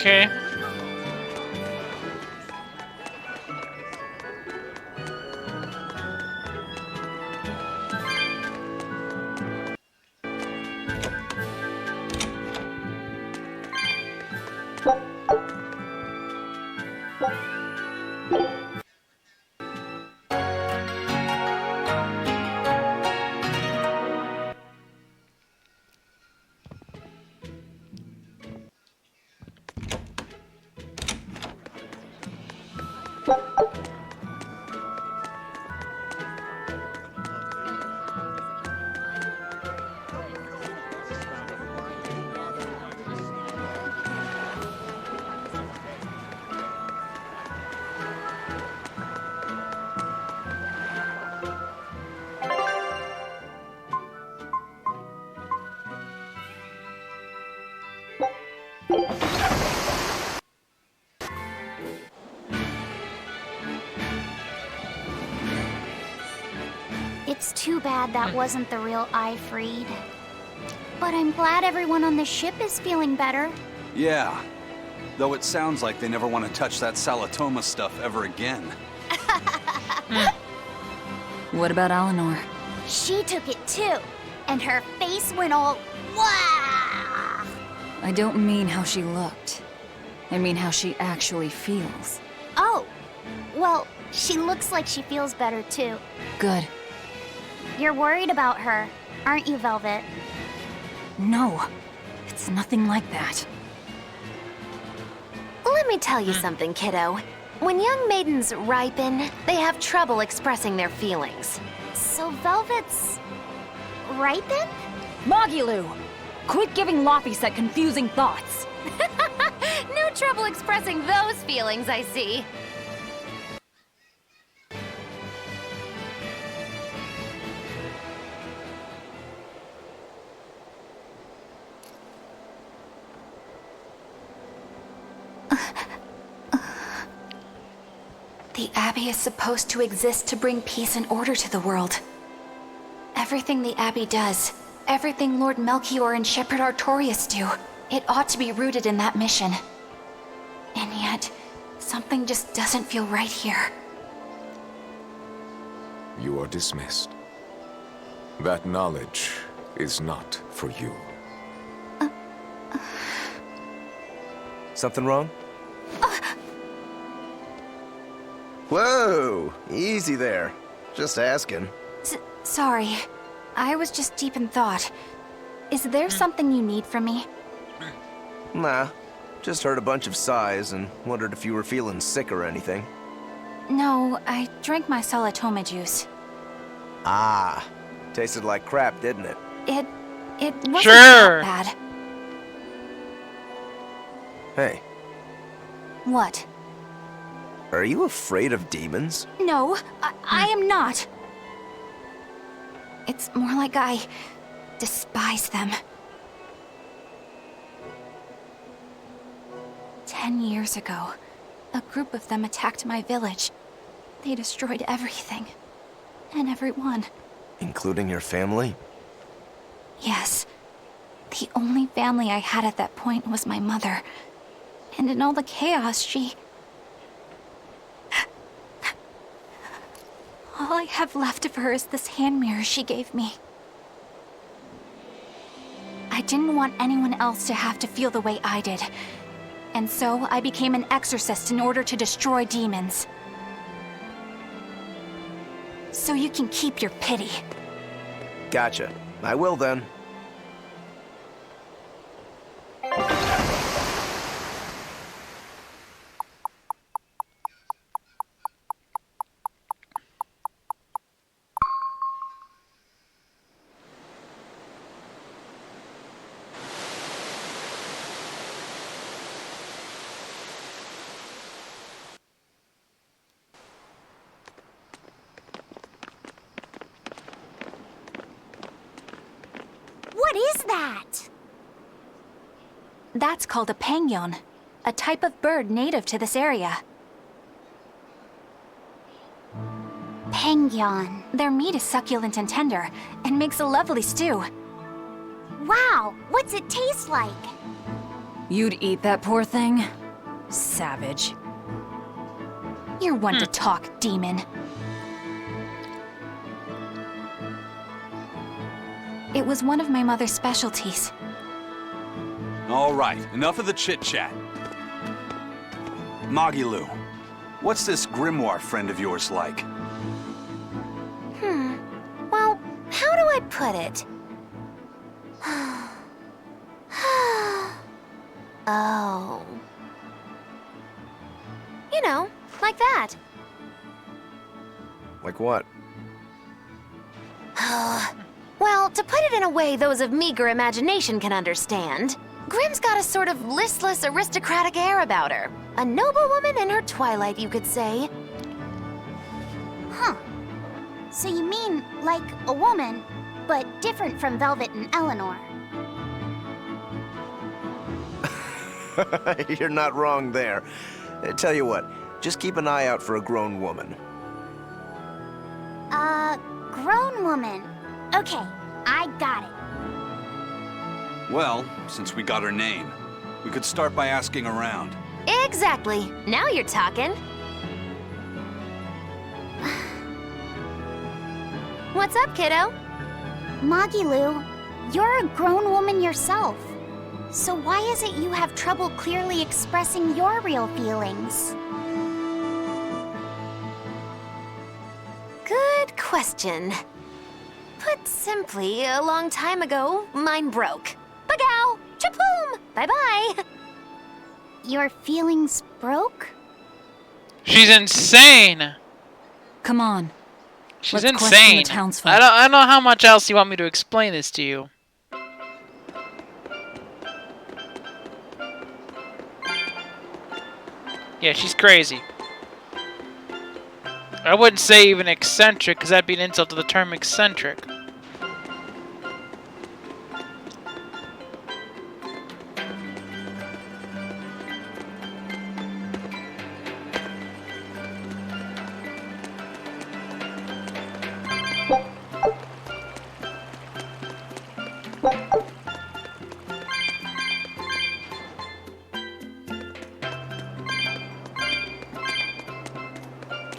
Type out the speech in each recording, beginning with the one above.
Okay. It's too bad that wasn't the real I freed. But I'm glad everyone on the ship is feeling better. Yeah. Though it sounds like they never want to touch that Salatoma stuff ever again. What about Eleanor? She took it too, and her face went all wah! I don't mean how she looked. I mean how she actually feels. Oh, well, she looks like she feels better too. Good. You're worried about her, aren't you, Velvet? No, it's nothing like that. Let me tell you something, kiddo. When young maidens ripen, they have trouble expressing their feelings. So Velvet's right then? Mogilu! Quit giving Laphicet confusing thoughts. No trouble expressing those feelings, I see. The Abbey is supposed to exist to bring peace and order to the world. Everything the Abbey does, everything Lord Melchior and Shepherd Artorias do, it ought to be rooted in that mission. And yet, something just doesn't feel right here. You are dismissed. That knowledge is not for you. Something wrong? Whoa! Easy there. Just asking. Sorry. I was just deep in thought. Is there something you need from me? Nah. Just heard a bunch of sighs and wondered if you were feeling sick or anything. No, I drank my Salatoma juice. Ah. Tasted like crap, didn't it? It wasn't Sure. that bad. Hey, What? are you afraid of demons? No, I am not. It's more like I despise them. 10 years ago, a group of them attacked my village. They destroyed everything. And everyone. Including your family? Yes. The only family I had at that point was my mother. And in all the chaos, she... All I have left of her is this hand mirror she gave me. I didn't want anyone else to have to feel the way I did. And so I became an exorcist in order to destroy demons. So you can keep your pity. Gotcha. I will then. What is that? That's called a pangyon, a type of bird native to this area. Pangyon. Their meat is succulent and tender, and makes a lovely stew. Wow, what's it taste like? You'd eat that poor thing? Savage. You're one to talk, demon. It was one of my mother's specialties. All right, enough of the chit-chat. Magilu, what's this grimoire friend of yours like? Well, how do I put it? Oh. You know, like that. Like what? Well, to put it in a way those of meager imagination can understand, Grimm's got a sort of listless, aristocratic air about her. A noble woman in her twilight, you could say. Huh. So you mean like a woman, but different from Velvet and Eleanor? You're not wrong there. Tell you what, just keep an eye out for a grown woman. Grown woman. Okay, I got it. Well, since we got her name, we could start by asking around. Exactly. Now you're talking. What's up, kiddo? Magilu, you're a grown woman yourself. So why is it you have trouble clearly expressing your real feelings? Good question. Put simply, a long time ago, mine broke. Bagow! Chapoom! Bye-bye! Your feelings broke? She's insane. Come on. She's Let's question the insane. townsfolk. I don't know how much else you want me to explain this to you. Yeah, she's crazy. I wouldn't say even eccentric, because that'd be an insult to the term eccentric.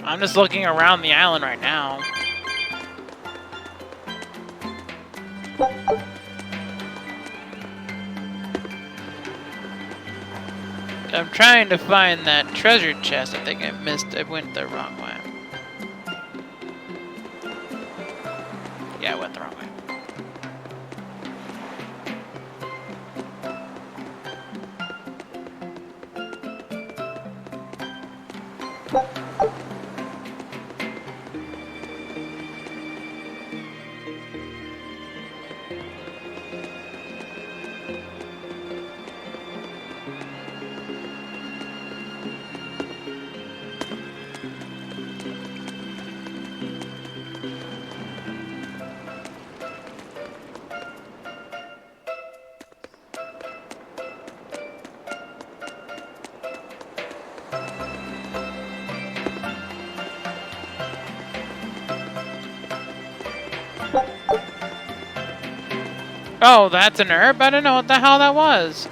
I'm just looking around the island right now. I'm trying to find that treasure chest. I think I missed. I went the wrong way. Yeah, I went the wrong way. Oh, that's an herb? I don't know what the hell that was.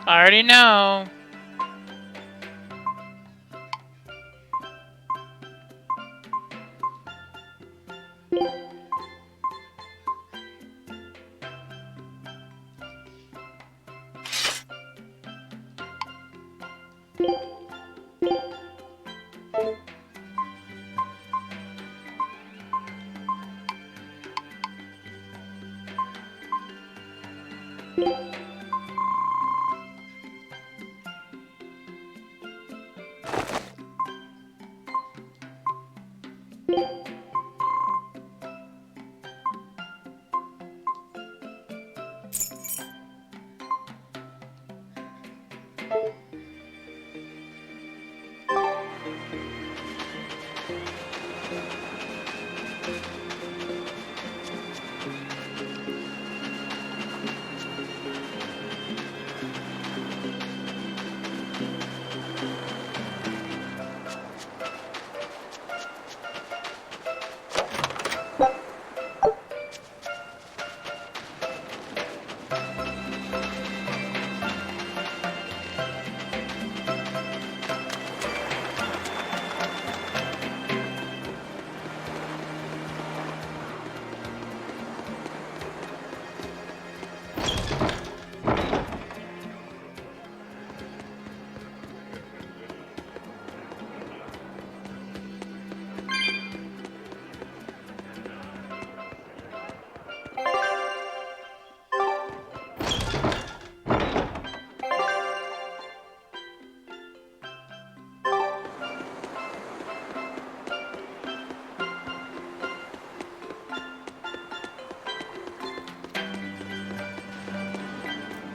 I already know.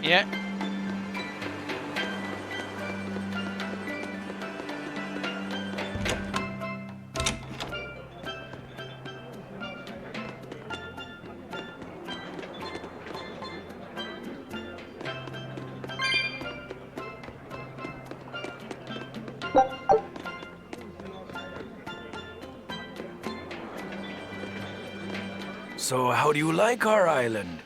Yeah. So how do you like our island?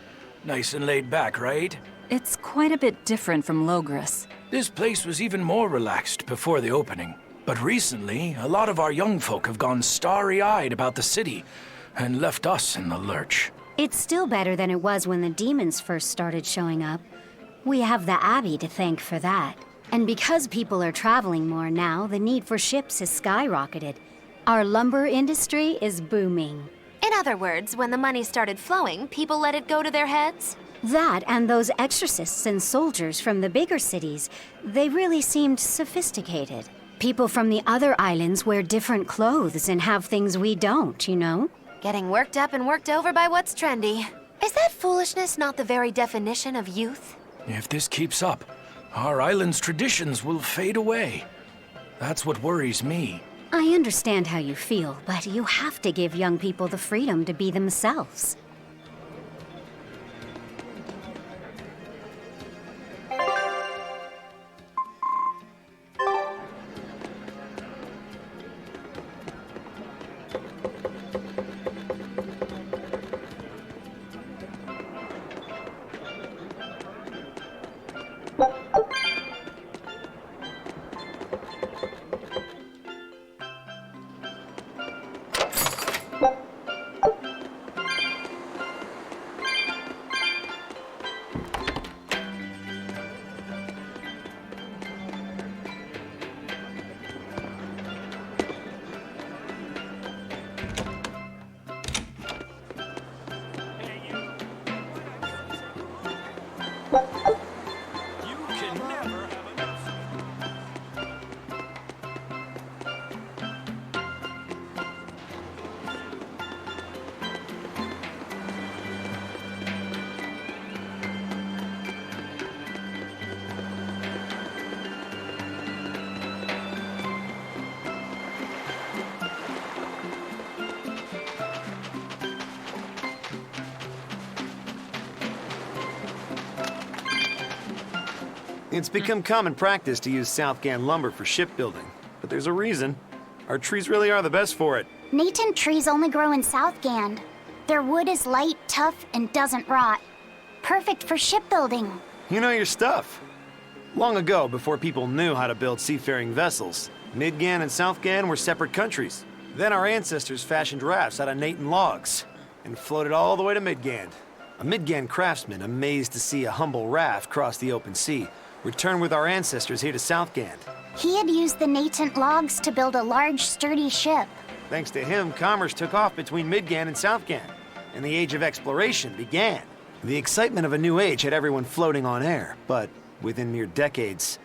Nice and laid back, right? It's quite a bit different from Logris. This place was even more relaxed before the opening. But recently, a lot of our young folk have gone starry-eyed about the city and left us in the lurch. It's still better than it was when the demons first started showing up. We have the Abbey to thank for that. And because people are traveling more now, the need for ships has skyrocketed. Our lumber industry is booming. In other words, when the money started flowing, people let it go to their heads? That and those exorcists and soldiers from the bigger cities, they really seemed sophisticated. People from the other islands wear different clothes and have things we don't, you know? Getting worked up and worked over by what's trendy. Is that foolishness not the very definition of youth? If this keeps up, our island's traditions will fade away. That's what worries me. I understand how you feel, but you have to give young people the freedom to be themselves. It's become common practice to use Southgan lumber for shipbuilding, but there's a reason. Our trees really are the best for it. Natant trees only grow in Southgand. Their wood is light, tough, and doesn't rot. Perfect for shipbuilding. You know your stuff. Long ago, before people knew how to build seafaring vessels, Midgan and Southgan were separate countries. Then our ancestors fashioned rafts out of Natant logs and floated all the way to Midgand. A Midgand craftsman, amazed to see a humble raft cross the open sea, returned with our ancestors here to Southgand. He had used the Natant logs to build a large, sturdy ship. Thanks to him, commerce took off between Midgand and Southgand, and the Age of Exploration began. The excitement of a new age had everyone floating on air, but within mere decades,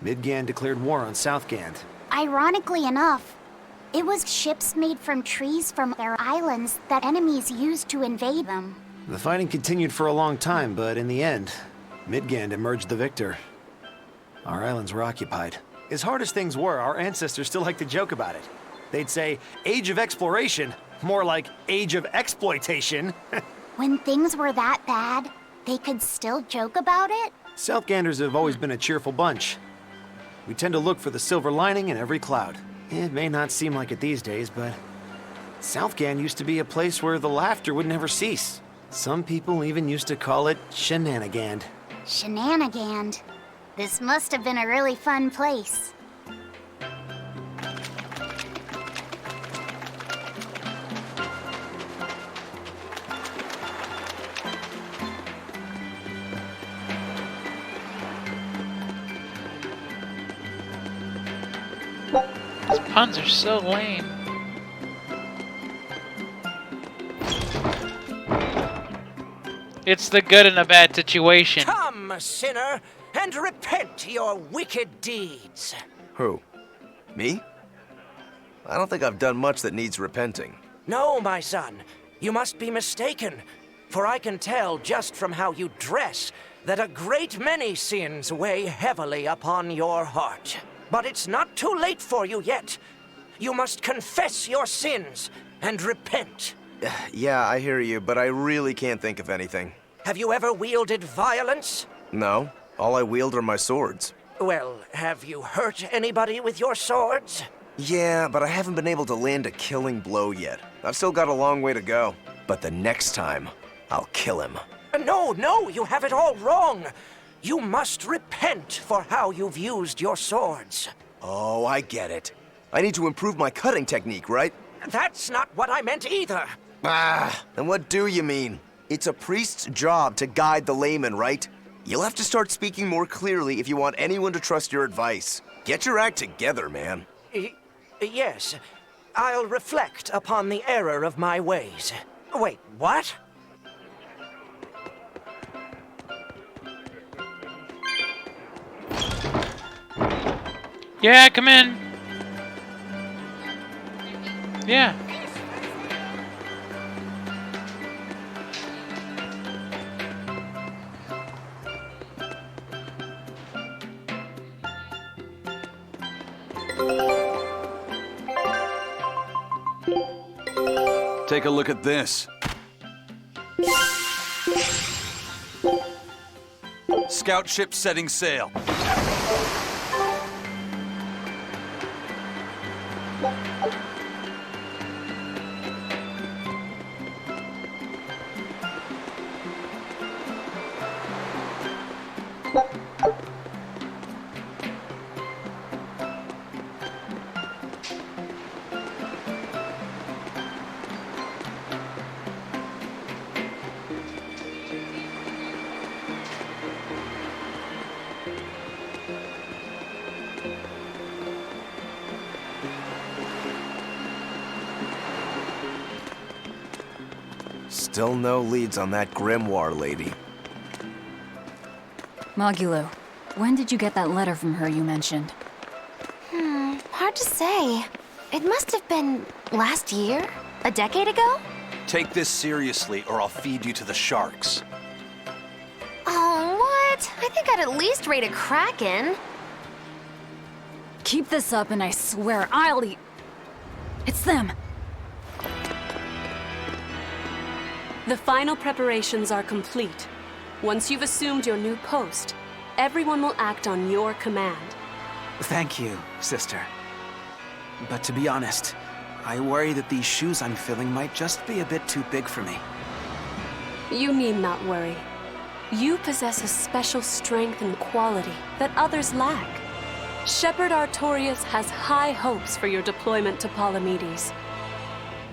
Midgand declared war on Southgand. Ironically enough, it was ships made from trees from their islands that enemies used to invade them. The fighting continued for a long time, but in the end, Midgand emerged the victor. Our islands were occupied. As hard as things were, our ancestors still liked to joke about it. They'd say, Age of Exploration, more like Age of Exploitation. When things were that bad, they could still joke about it? Southganders have always been a cheerful bunch. We tend to look for the silver lining in every cloud. It may not seem like it these days, but Southgand used to be a place where the laughter would never cease. Some people even used to call it Shenanigand. Shenanigand. This must have been a really fun place. These puns are so lame. It's the good in a bad situation. Come, sinner, and repent your wicked deeds. Who? Me? I don't think I've done much that needs repenting. No, my son, you must be mistaken, for I can tell just from how you dress that a great many sins weigh heavily upon your heart. But it's not too late for you yet. You must confess your sins and repent. Yeah, I hear you, but I really can't think of anything. Have you ever wielded violence? No. All I wield are my swords. Well, have you hurt anybody with your swords? Yeah, but I haven't been able to land a killing blow yet. I've still got a long way to go. But the next time, I'll kill him. No, you have it all wrong. You must repent for how you've used your swords. Oh, I get it. I need to improve my cutting technique, right? That's not what I meant either. Ah, then what do you mean? It's a priest's job to guide the layman, right? You'll have to start speaking more clearly if you want anyone to trust your advice. Get your act together, man. Yes. I'll reflect upon the error of my ways. Wait, what? Yeah, come in. Yeah. Take a look at this. Scout ship setting sail. Still no leads on that grimoire lady. Magulu, when did you get that letter from her you mentioned? Hard to say. It must have been last year? A decade ago? Take this seriously or I'll feed you to the sharks. Oh, what? I think I'd at least rate a Kraken. Keep this up and I swear I'll eat... It's them! The final preparations are complete. Once you've assumed your new post, everyone will act on your command. Thank you, sister. But to be honest, I worry that these shoes I'm filling might just be a bit too big for me. You need not worry. You possess a special strength and quality that others lack. Shepherd Artorias has high hopes for your deployment to Palamedes.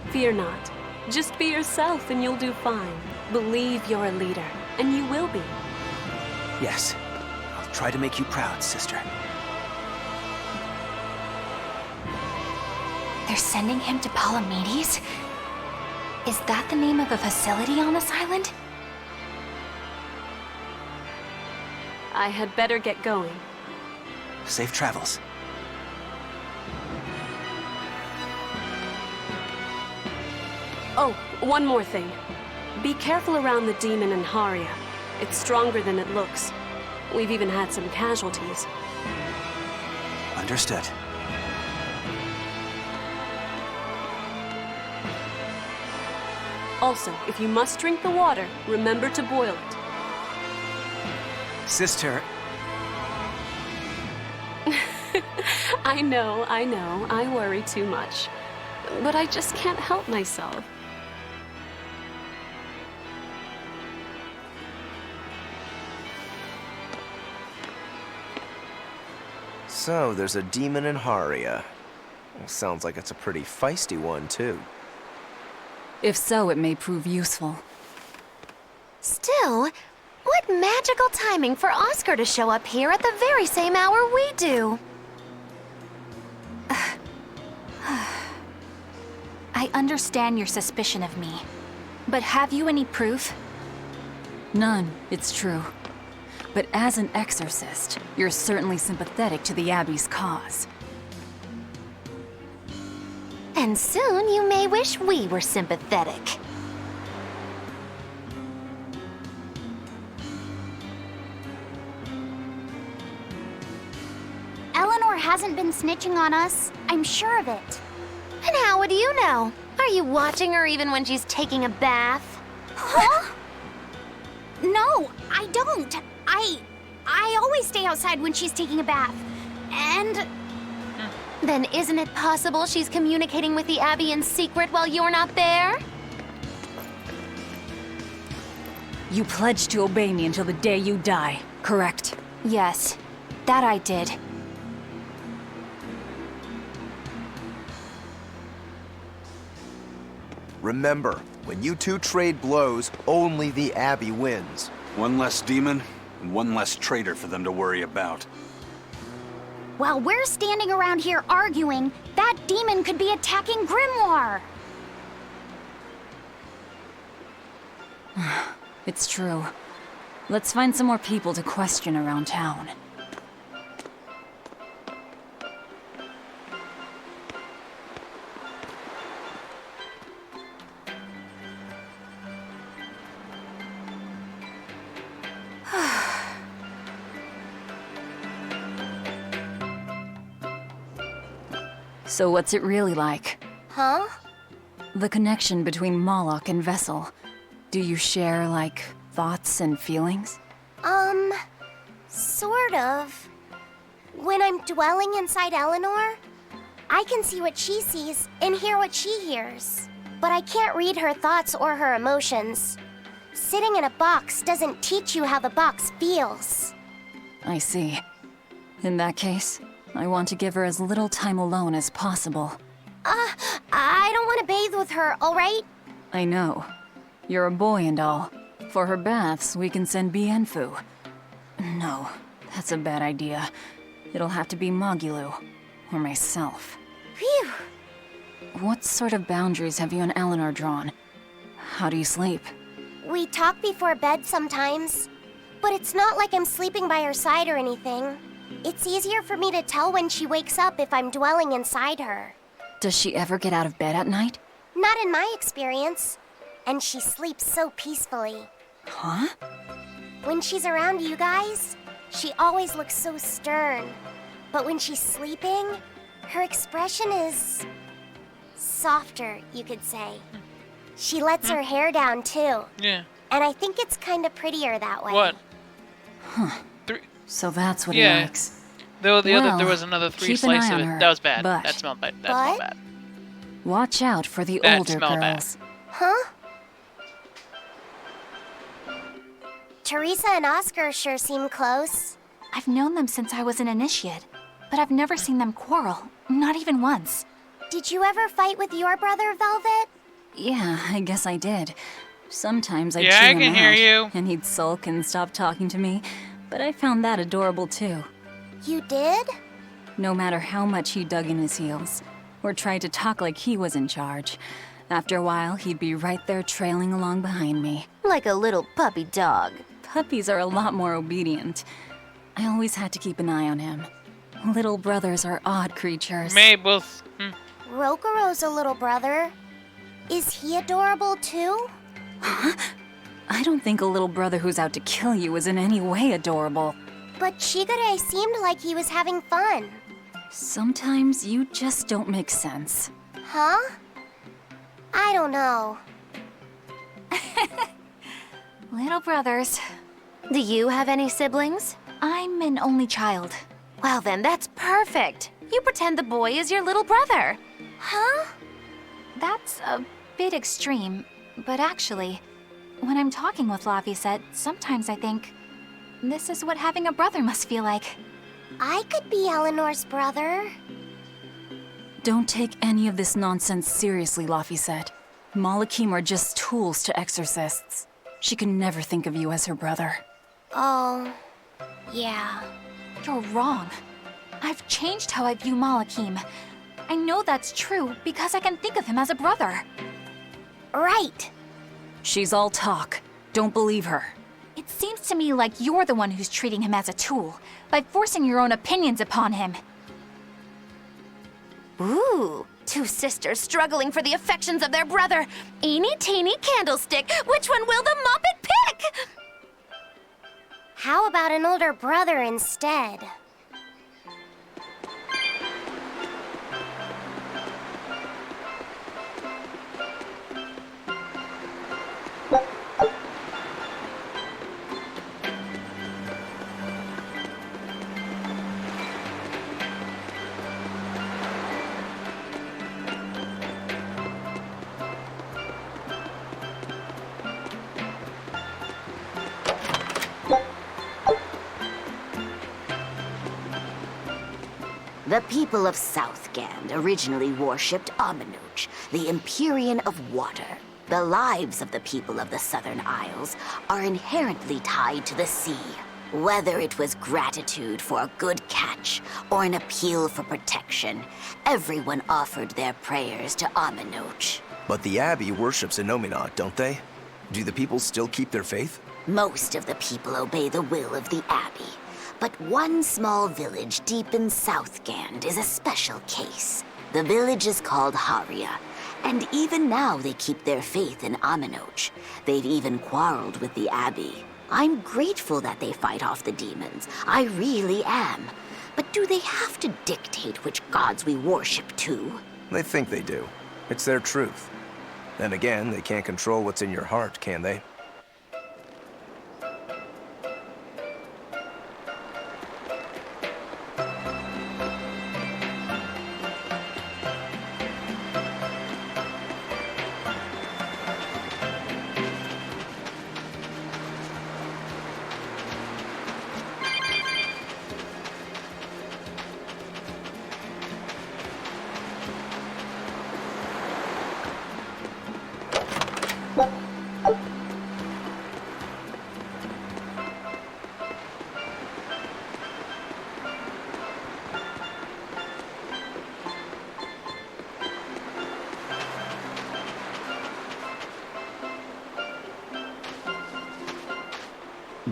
Fear not. Just be yourself and you'll do fine. Believe you're a leader, and you will be. Yes, I'll try to make you proud, sister. They're sending him to Palamedes? Is that the name of a facility on this island? I had better get going. Safe travels. Oh, one more thing. Be careful around the demon in Haria. It's stronger than it looks. We've even had some casualties. Understood. Also, if you must drink the water, remember to boil it. Sister... I know, I worry too much. But I just can't help myself. So, there's a demon in Haria. Sounds like it's a pretty feisty one, too. If so, it may prove useful. Still, what magical timing for Oscar to show up here at the very same hour we do. I understand your suspicion of me, but have you any proof? None, it's true. But as an exorcist, you're certainly sympathetic to the Abbey's cause. And soon you may wish we were sympathetic. Eleanor hasn't been snitching on us. I'm sure of it. And how would you know? Are you watching her even when she's taking a bath? Huh? No, I don't. I always stay outside when she's taking a bath. And... Then isn't it possible she's communicating with the Abbey in secret while you're not there? You pledged to obey me until the day you die, correct? Yes, that I did. Remember, when you two trade blows, only the Abbey wins. One less demon, and one less traitor for them to worry about. While we're standing around here arguing, that demon could be attacking Grimoire. It's true. Let's find some more people to question around town. So what's it really like? Huh? The connection between Moloch and Vessel. Do you share, like, thoughts and feelings? Sort of. When I'm dwelling inside Eleanor, I can see what she sees and hear what she hears. But I can't read her thoughts or her emotions. Sitting in a box doesn't teach you how the box feels. I see. In that case, I want to give her as little time alone as possible. I don't want to bathe with her, all right? I know. You're a boy and all. For her baths, we can send Bienfu. No, that's a bad idea. It'll have to be Magulu, or myself. Phew! What sort of boundaries have you and Eleanor drawn? How do you sleep? We talk before bed sometimes, but it's not like I'm sleeping by her side or anything. It's easier for me to tell when she wakes up if I'm dwelling inside her. Does she ever get out of bed at night? Not in my experience. And she sleeps so peacefully. Huh? When she's around you guys, she always looks so stern. But when she's sleeping, her expression is... softer, you could say. She lets her hair down, too. Yeah. And I think it's kind of prettier that way. What? Huh. So that's what he Yeah. likes. Though the other, Well, there was another 3 keep an eye slices of on it. her, That was bad. but- That smelled bad. That smelled bad. Watch out for the That older smelled bad. girls. Huh? Teresa and Oscar sure seem close. I've known them since I was an initiate, but I've never seen them quarrel, not even once. Did you ever fight with your brother, Velvet? Yeah, I guess I did. Sometimes I'd Yeah, chew I him can hear out, you. and he'd sulk and stop talking to me, but I found that adorable too. You did? No matter how much he dug in his heels, or tried to talk like he was in charge, after a while he'd be right there trailing along behind me. Like a little puppy dog. Puppies are a lot more obedient. I always had to keep an eye on him. Little brothers are odd creatures. Mabel. Rokuro's a little brother. Is he adorable too? Huh? I don't think a little brother who's out to kill you is in any way adorable. But Shigure seemed like he was having fun. Sometimes you just don't make sense. Huh? I don't know. Little brothers. Do you have any siblings? I'm an only child. Well then, that's perfect. You pretend the boy is your little brother. Huh? That's a bit extreme, but actually, when I'm talking with Laphicet, sometimes I think, this is what having a brother must feel like. I could be Eleanor's brother. Don't take any of this nonsense seriously, Laphicet. Malakim are just tools to exorcists. She can never think of you as her brother. Oh, yeah. You're wrong. I've changed how I view Malakim. I know that's true because I can think of him as a brother. Right. She's all talk. Don't believe her. It seems to me like you're the one who's treating him as a tool, by forcing your own opinions upon him. Ooh, two sisters struggling for the affections of their brother. Eeny teeny candlestick, which one will the Muppet pick? How about an older brother instead? The people of Southgand originally worshipped Amenoch, the Empyrean of Water. The lives of the people of the Southern Isles are inherently tied to the sea. Whether it was gratitude for a good catch or an appeal for protection, everyone offered their prayers to Amenoch. But the Abbey worships Innominat, don't they? Do the people still keep their faith? Most of the people obey the will of the Abbey. But one small village deep in Southgand is a special case. The village is called Haria, and even now they keep their faith in Amenoch. They've even quarreled with the Abbey. I'm grateful that they fight off the demons. I really am. But do they have to dictate which gods we worship too? They think they do. It's their truth. Then again, they can't control what's in your heart, can they?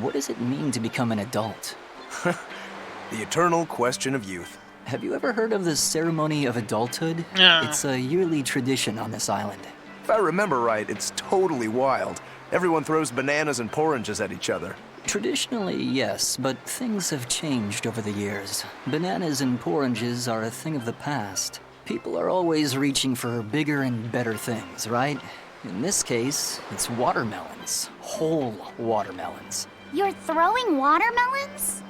What does it mean to become an adult? The eternal question of youth. Have you ever heard of the ceremony of adulthood? No. It's a yearly tradition on this island. If I remember right, it's totally wild. Everyone throws bananas and porridges at each other. Traditionally, yes, but things have changed over the years. Bananas and porridges are a thing of the past. People are always reaching for bigger and better things, right? In this case, it's watermelons. Whole watermelons. You're throwing watermelons?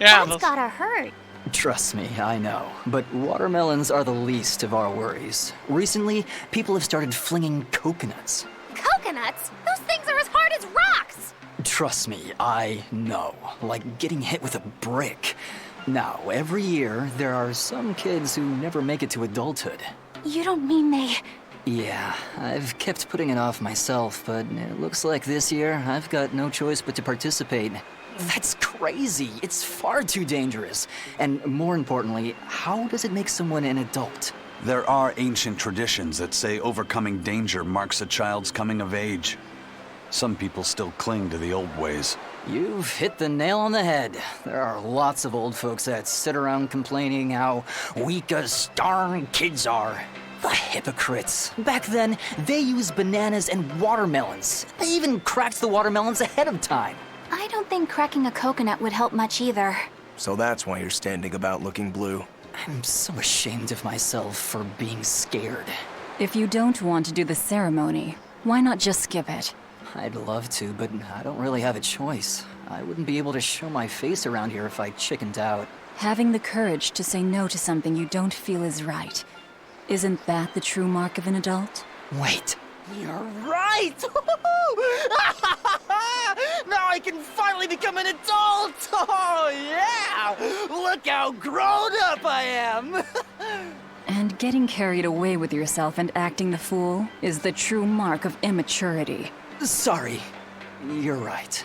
Yeah, That's gotta hurt. Trust me, I know. But watermelons are the least of our worries. Recently, people have started flinging coconuts. Coconuts? Those things are as hard as rocks! Trust me, I know. Like getting hit with a brick. Now, every year, there are some kids who never make it to adulthood. You don't mean they... Yeah, I've kept putting it off myself, but it looks like this year I've got no choice but to participate. That's crazy. It's far too dangerous. And more importantly, how does it make someone an adult? There are ancient traditions that say overcoming danger marks a child's coming of age. Some people still cling to the old ways. You've hit the nail on the head. There are lots of old folks that sit around complaining how weak as darn kids are. The hypocrites. Back then, they used bananas and watermelons. They even cracked the watermelons ahead of time. I don't think cracking a coconut would help much either. So that's why you're standing about looking blue. I'm so ashamed of myself for being scared. If you don't want to do the ceremony, why not just skip it? I'd love to, but I don't really have a choice. I wouldn't be able to show my face around here if I chickened out. Having the courage to say no to something you don't feel is right. Isn't that the true mark of an adult? Wait. You're right! Now I can finally become an adult! Oh, yeah! Look how grown up I am! And getting carried away with yourself and acting the fool is the true mark of immaturity. Sorry. You're right.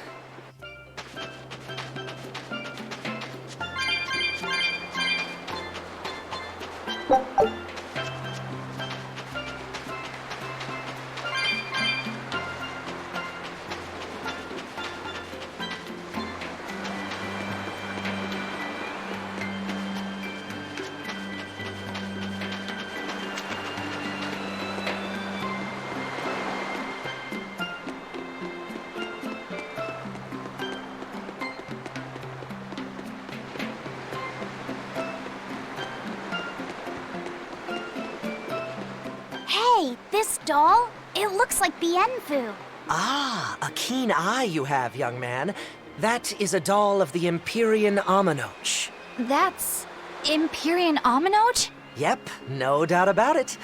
Hey, this doll? It looks like Bienfu. Ah, a keen eye you have, young man. That is a doll of the Empyrean Aminoch. That's... Empyrean Aminoch? Yep, no doubt about it.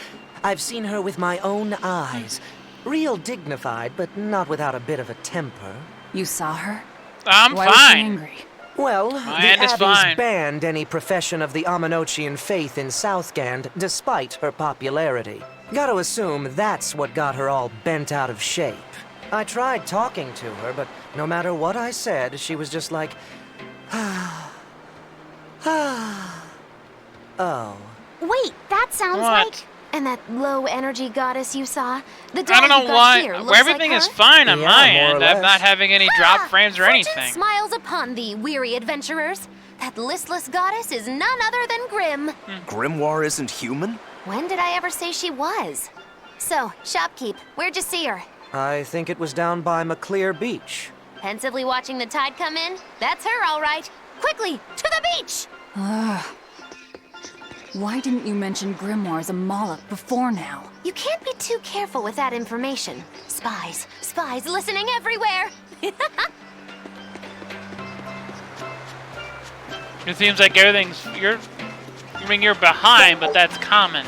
I've seen her with my own eyes. Real dignified, but not without a bit of a temper. You saw her? I'm Why was she fine. angry? Well, My the end is Abbey's fine. banned any profession of the Aminochian faith in Southgand, despite her popularity. Gotta assume that's what got her all bent out of shape. I tried talking to her, but no matter what I said, she was just like, oh. Wait, that sounds What? like... And that low-energy goddess you saw? The I doll don't know you got why. here looks Everything like is her? fine on Yeah, my more or end. I'm less. not having any drop frames or Fortune anything. smiles upon thee, weary adventurers. That listless goddess is none other than Grim. Grimoire isn't human? When did I ever say she was? So, shopkeep, where'd you see her? I think it was down by McClear Beach. Pensively watching the tide come in? That's her, all right. Quickly, to the beach! Ugh. Why didn't you mention Grimoire as a Moloch before now? You can't be too careful with that information. Spies, spies listening everywhere. It seems like everything's I mean, you're behind, but that's common.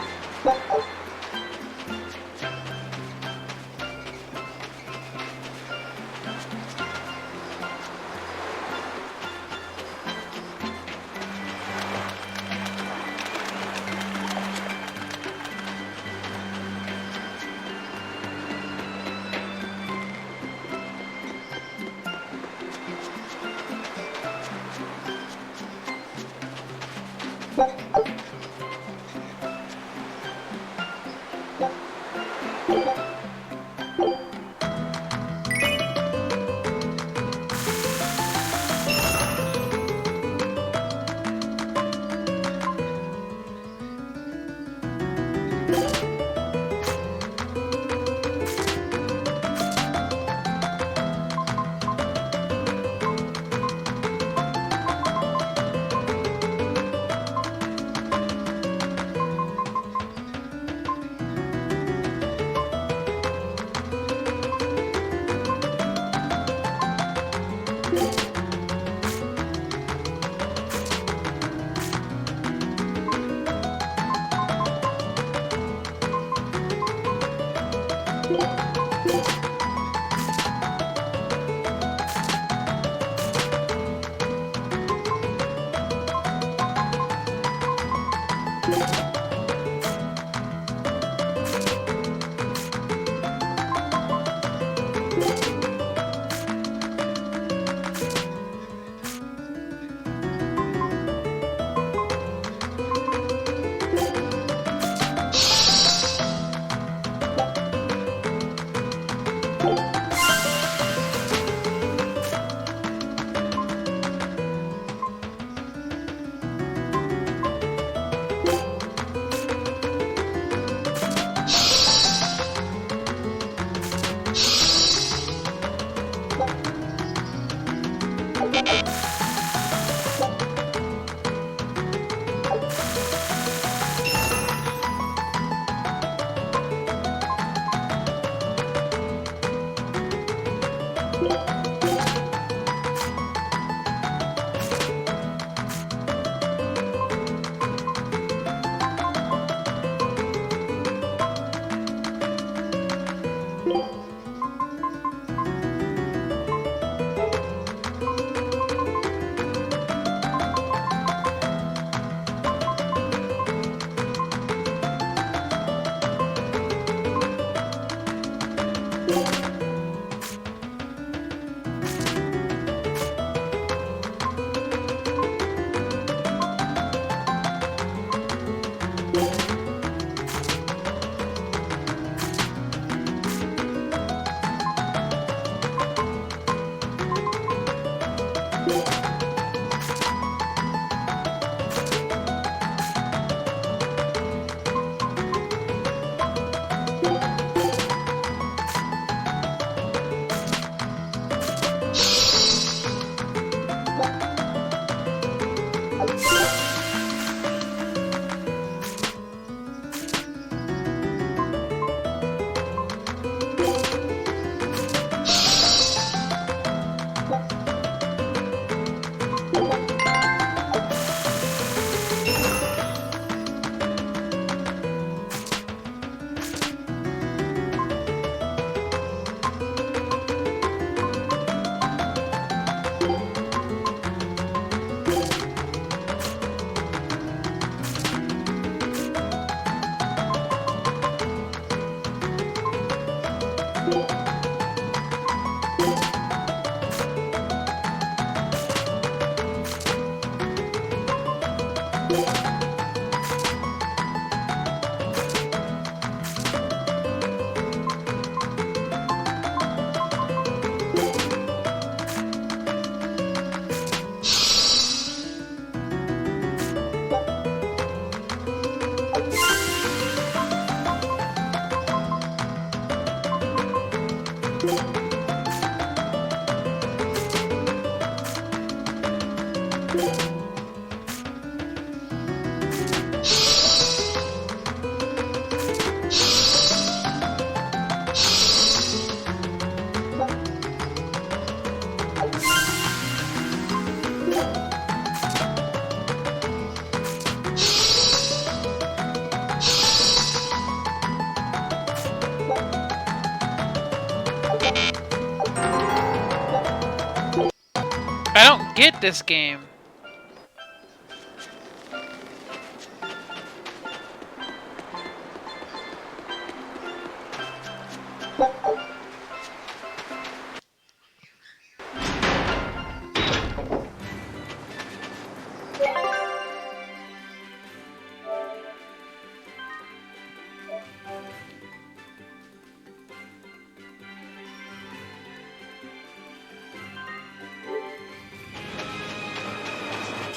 I don't get this game.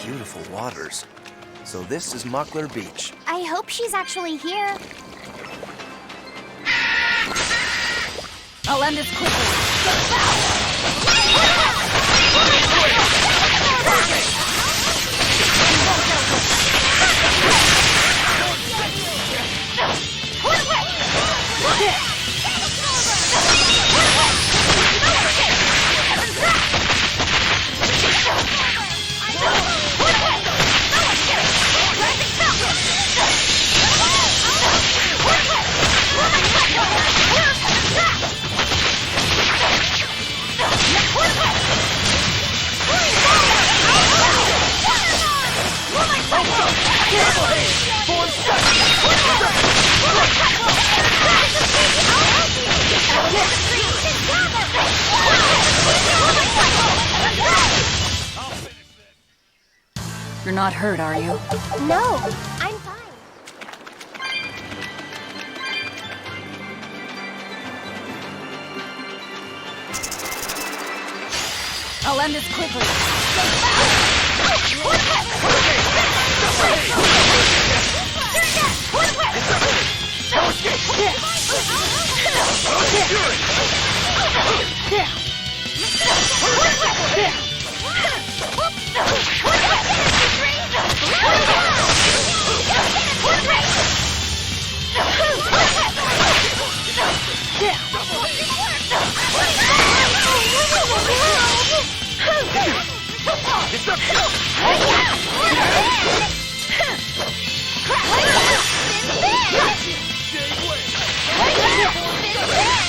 Beautiful waters. So this is Muckler Beach. I hope she's actually here. I'll end this quickly. You're not hurt, are you? No, I'm fine. I'll end this quickly.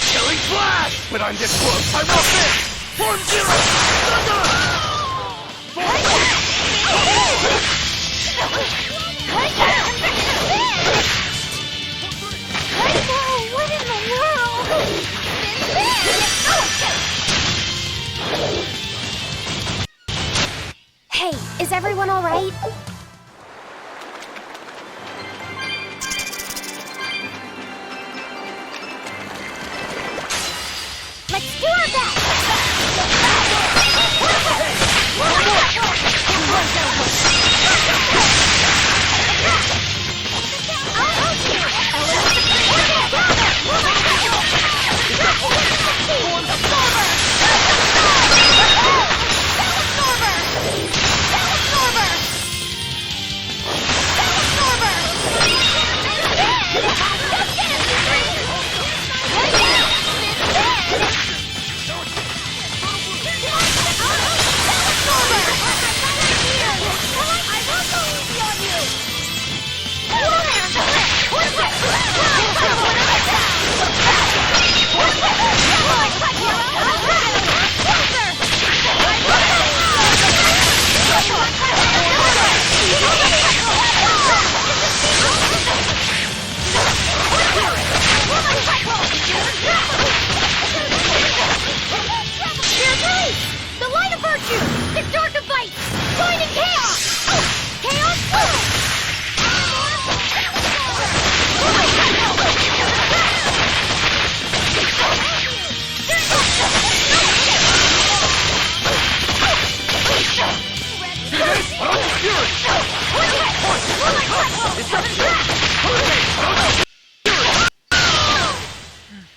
Killing flash! But I'm this close. I want this! Form zero! What in the world? Hey, is everyone all right? Let's do our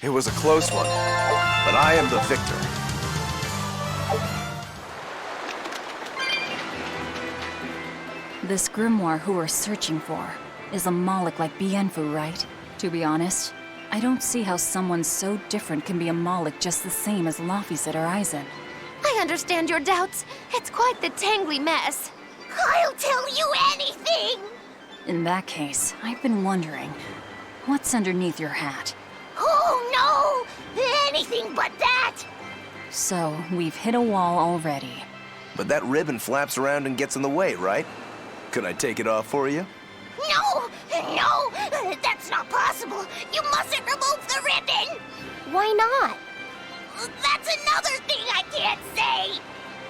It was a close one, but I am the victor. This grimoire who we're searching for is a Moloch like Bienfu, right? To be honest, I don't see how someone so different can be a Moloch just the same as Laphicet or Eisen. I understand your doubts. It's quite the tangly mess. I'll tell you anything! In that case, I've been wondering, what's underneath your hat? Oh no! Anything but that! So, we've hit a wall already. But that ribbon flaps around and gets in the way, right? Could I take it off for you? No! No! That's not possible! You mustn't remove the ribbon! Why not? That's another thing I can't say!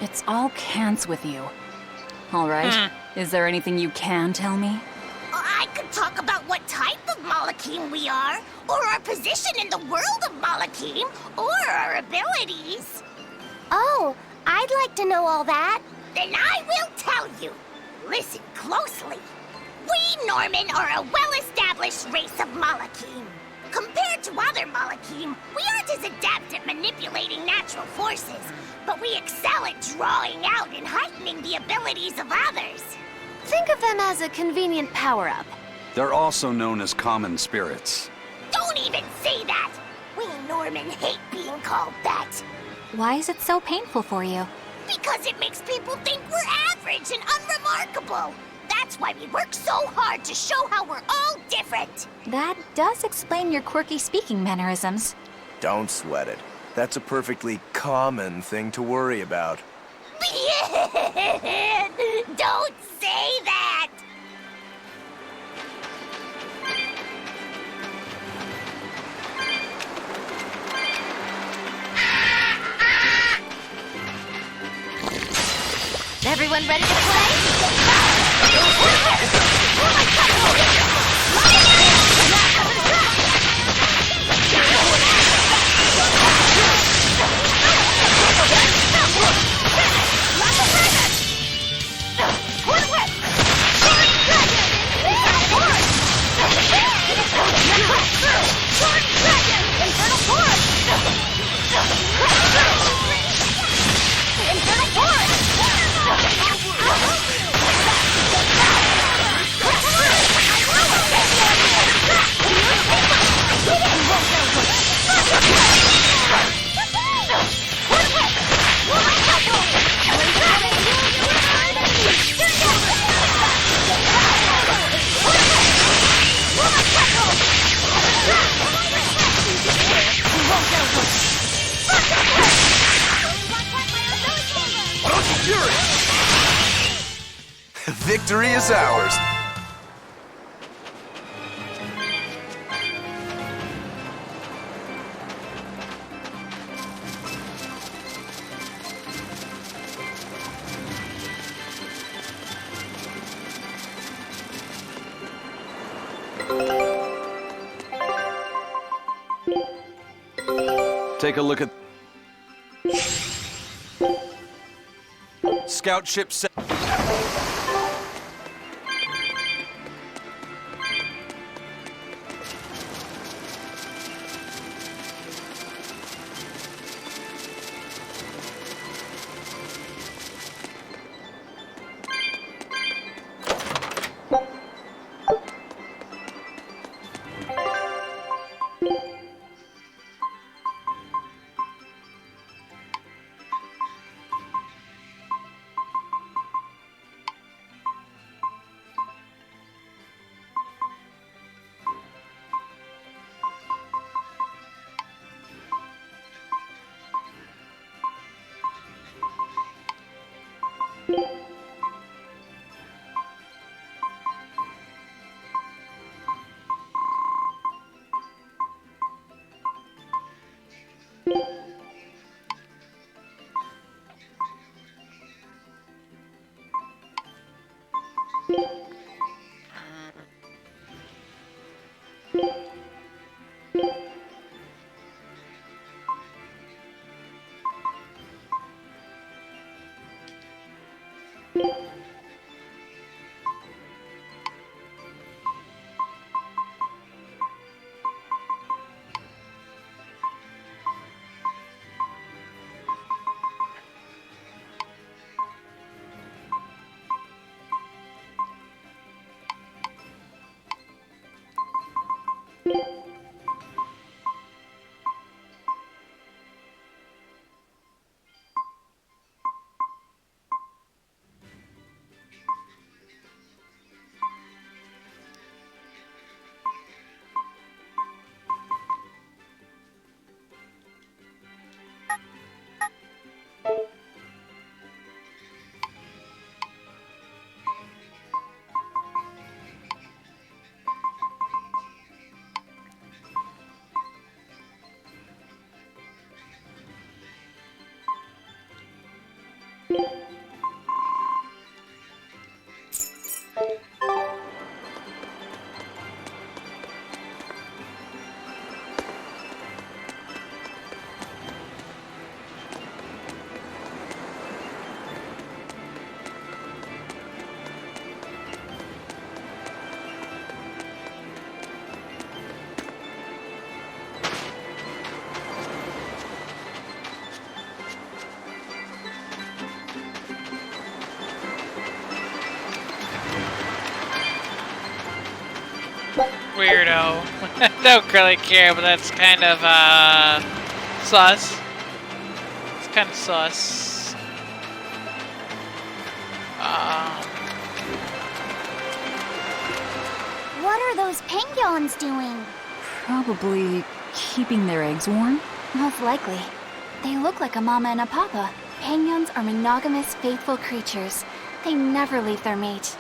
It's all cants with you. Alright, is there anything you can tell me? I could talk about what type of Malachim we are, or our position in the world of Malachim, or our abilities. Oh, I'd like to know all that. Then I will tell you. Listen closely. We Norman are a well-established race of Malachim. Compared to other Malachim, we aren't as adept at manipulating natural forces, but we excel at drawing out and heightening the abilities of others. Think of them as a convenient power-up. They're also known as common spirits. Don't even say that! We Norman hate being called that. Why is it so painful for you? Because it makes people think we're average and unremarkable. That's why we work so hard to show how we're all different. That does explain your quirky speaking mannerisms. Don't sweat it. That's a perfectly common thing to worry about. Don't say that! Everyone ready to play? Victory is ours. Take a look at... scout ship set. Weirdo. Don't really care, but that's kind of, sus. It's kind of sus. What are those penguins doing? Probably keeping their eggs warm? Most likely. They look like a mama and a papa. Penguins are monogamous, faithful creatures. They never leave their mate.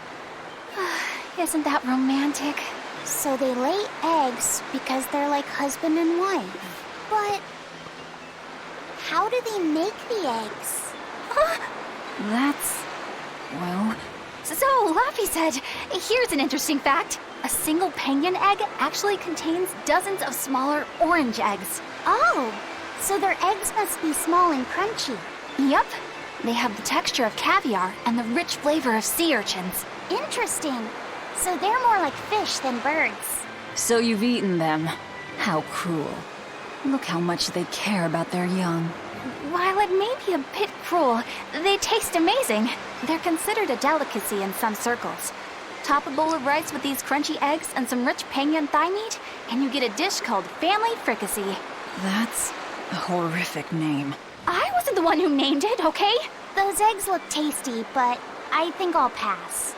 Isn't that romantic? So they lay eggs because they're like husband and wife. But how do they make the eggs? That's... well... So, Laffy said, here's an interesting fact. A single penguin egg actually contains dozens of smaller orange eggs. Oh, so their eggs must be small and crunchy. Yep. They have the texture of caviar and the rich flavor of sea urchins. Interesting. So they're more like fish than birds. So you've eaten them. How cruel. Look how much they care about their young. While it may be a bit cruel, they taste amazing. They're considered a delicacy in some circles. Top a bowl of rice with these crunchy eggs and some rich penguin thigh meat, and you get a dish called family fricassee. That's a horrific name. I wasn't the one who named it, okay? Those eggs look tasty, but I think I'll pass.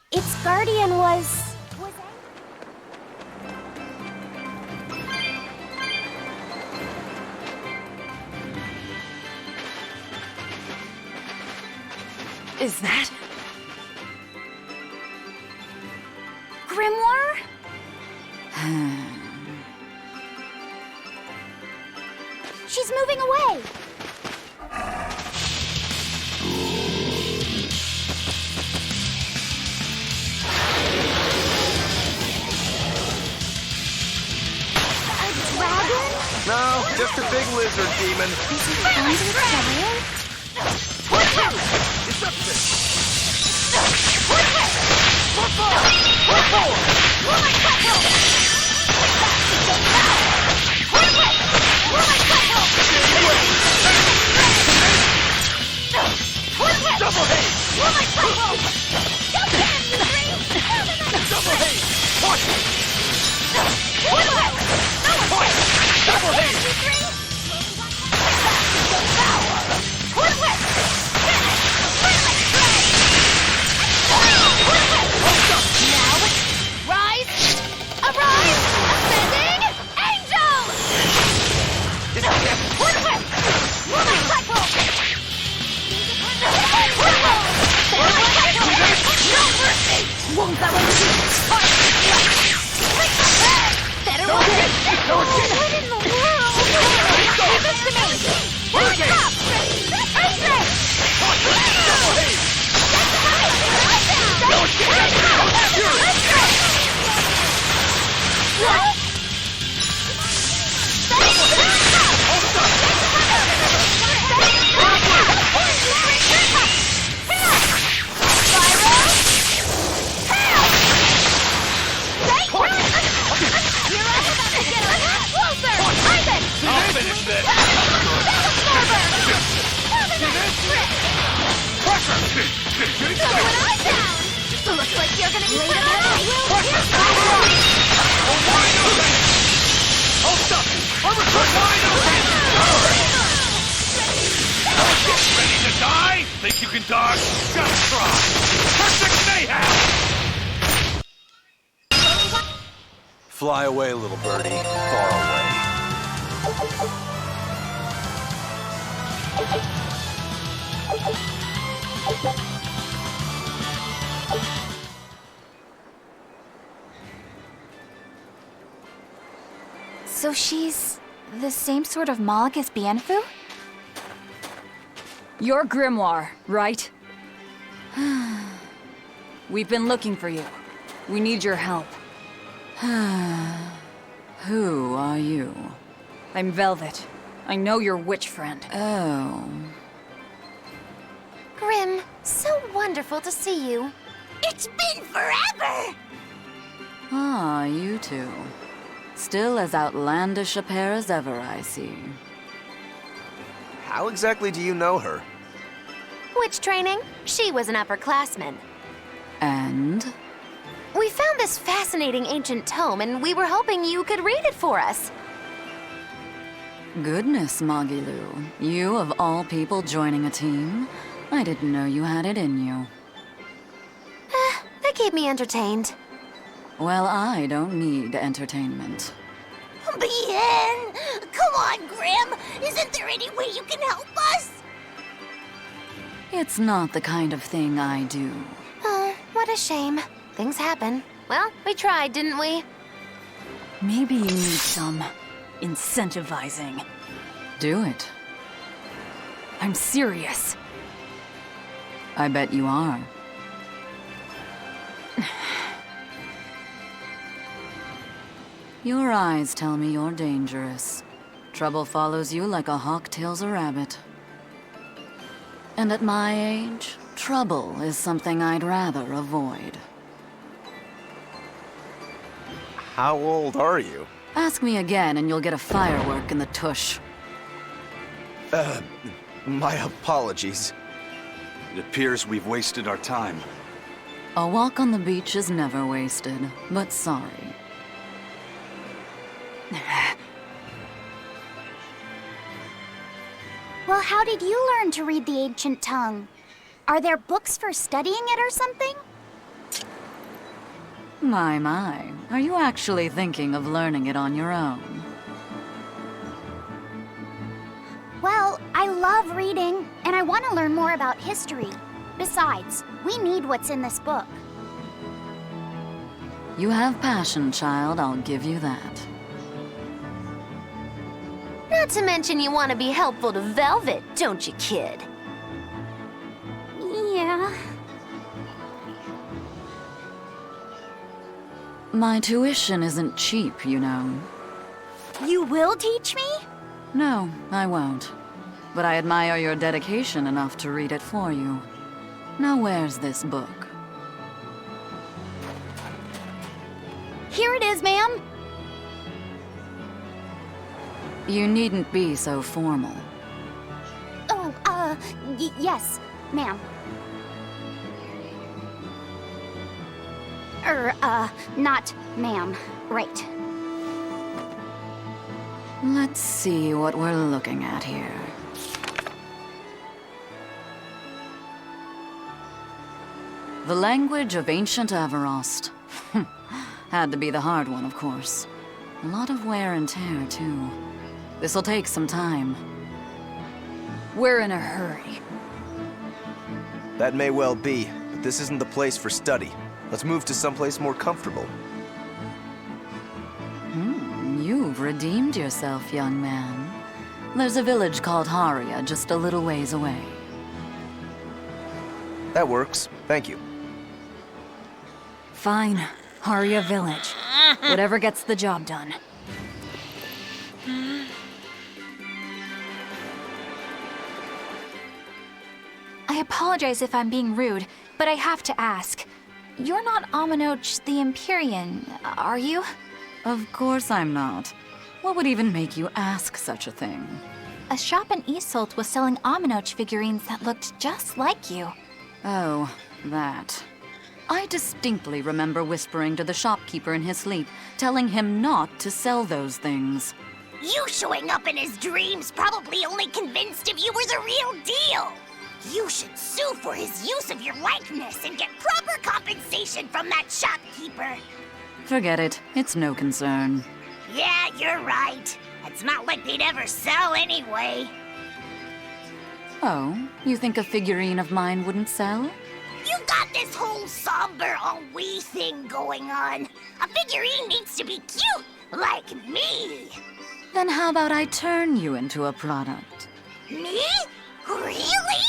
Its guardian was... Is that? Grimoire? She's moving away! No, just a big lizard demon. Double haze! Double haze! Point! Double haze! Looks like you're gonna be Ready to die? Think you can dodge? Just try! Perfect mayhem! Fly away, little birdie. Far away. So she's the same sort of Moloch as Bienfu? Your grimoire, right? We've been looking for you. We need your help. Who are you? I'm Velvet. I know your witch friend. Oh. Grim, so wonderful to see you. It's been forever! Ah, you two. Still as outlandish a pair as ever, I see. How exactly do you know her? Witch training? She was an upperclassman. And? We found this fascinating ancient tome, and we were hoping you could read it for us. Goodness, Magilu. You, of all people, joining a team? I didn't know you had it in you. They keep me entertained. Well, I don't need entertainment. Bien! Come on, Grim! Isn't there any way you can help us? It's not the kind of thing I do. Oh, what a shame. Things happen. Well, we tried, didn't we? Maybe you need some incentivizing. Do it. I'm serious. I bet you are. Your eyes tell me you're dangerous. Trouble follows you like a hawk tails a rabbit. And at my age, trouble is something I'd rather avoid. How old are you? Ask me again and you'll get a firework in the tush. My apologies. It appears we've wasted our time. A walk on the beach is never wasted, but sorry. Well, how did you learn to read the ancient tongue? Are there books for studying it or something? My. Are you actually thinking of learning it on your own? Well, I love reading, and I want to learn more about history. Besides, we need what's in this book. You have passion, child, I'll give you that. Not to mention you want to be helpful to Velvet, don't you, kid? Yeah. My tuition isn't cheap, you know. You will teach me? No, I won't. But I admire your dedication enough to read it for you. Now where's this book? Here it is, ma'am. You needn't be so formal. Oh, yes, ma'am. Not ma'am. Right. Let's see what we're looking at here. The language of ancient Averost. Had to be the hard one, of course. A lot of wear and tear, too. This'll take some time. We're in a hurry. That may well be, but this isn't the place for study. Let's move to someplace more comfortable. You've redeemed yourself, young man. There's a village called Haria just a little ways away. That works. Thank you. Fine. Haria Village. Whatever gets the job done. I apologize if I'm being rude, but I have to ask. You're not Aminoch the Empyrean, are you? Of course I'm not. What would even make you ask such a thing? A shop in Isolt was selling Aminoch figurines that looked just like you. Oh, that. I distinctly remember whispering to the shopkeeper in his sleep, telling him not to sell those things. You showing up in his dreams probably only convinced him you were the real deal. You should sue for his use of your likeness and get proper compensation from that shopkeeper. Forget it. It's no concern. Yeah, you're right. It's not like they'd ever sell anyway. Oh, you think a figurine of mine wouldn't sell? You got this whole somber, ennui thing going on. A figurine needs to be cute, like me. Then how about I turn you into a product? Me? Really?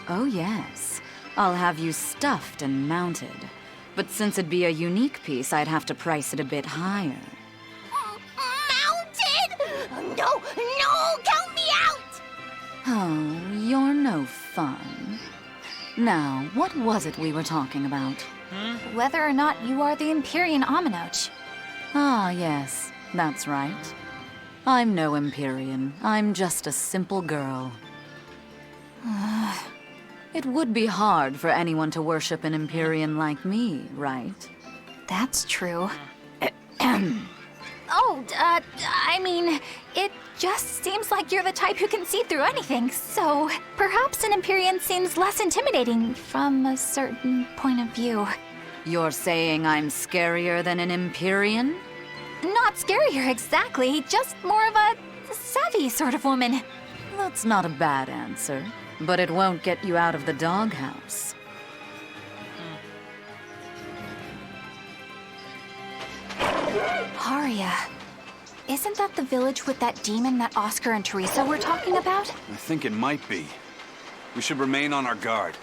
Oh yes. I'll have you stuffed and mounted. But since it'd be a unique piece, I'd have to price it a bit higher. Mounted? No, count me out! Oh, you're no fun. Now, what was it we were talking about? Whether or not you are the Empyrean Aminoch. Ah, yes, that's right. I'm no Empyrean. I'm just a simple girl. It would be hard for anyone to worship an Empyrean like me, right? That's true. I mean, it just seems like you're the type who can see through anything, so perhaps an Empyrean seems less intimidating from a certain point of view. You're saying I'm scarier than an Empyrean? Not scarier exactly, just more of a savvy sort of woman. That's not a bad answer, but it won't get you out of the doghouse. Haria. Isn't that the village with that demon that Oscar and Teresa were talking about? I think it might be. We should remain on our guard.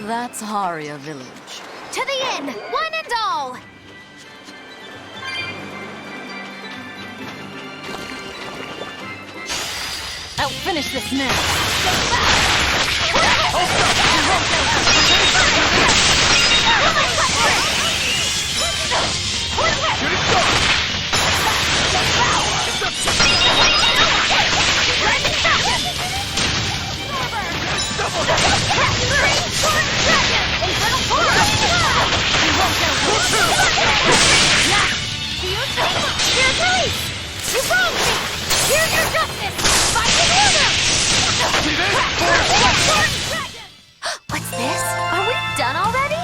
That's Haria Village. To the inn, one and all! I'll finish this now. What's this? Are we done already?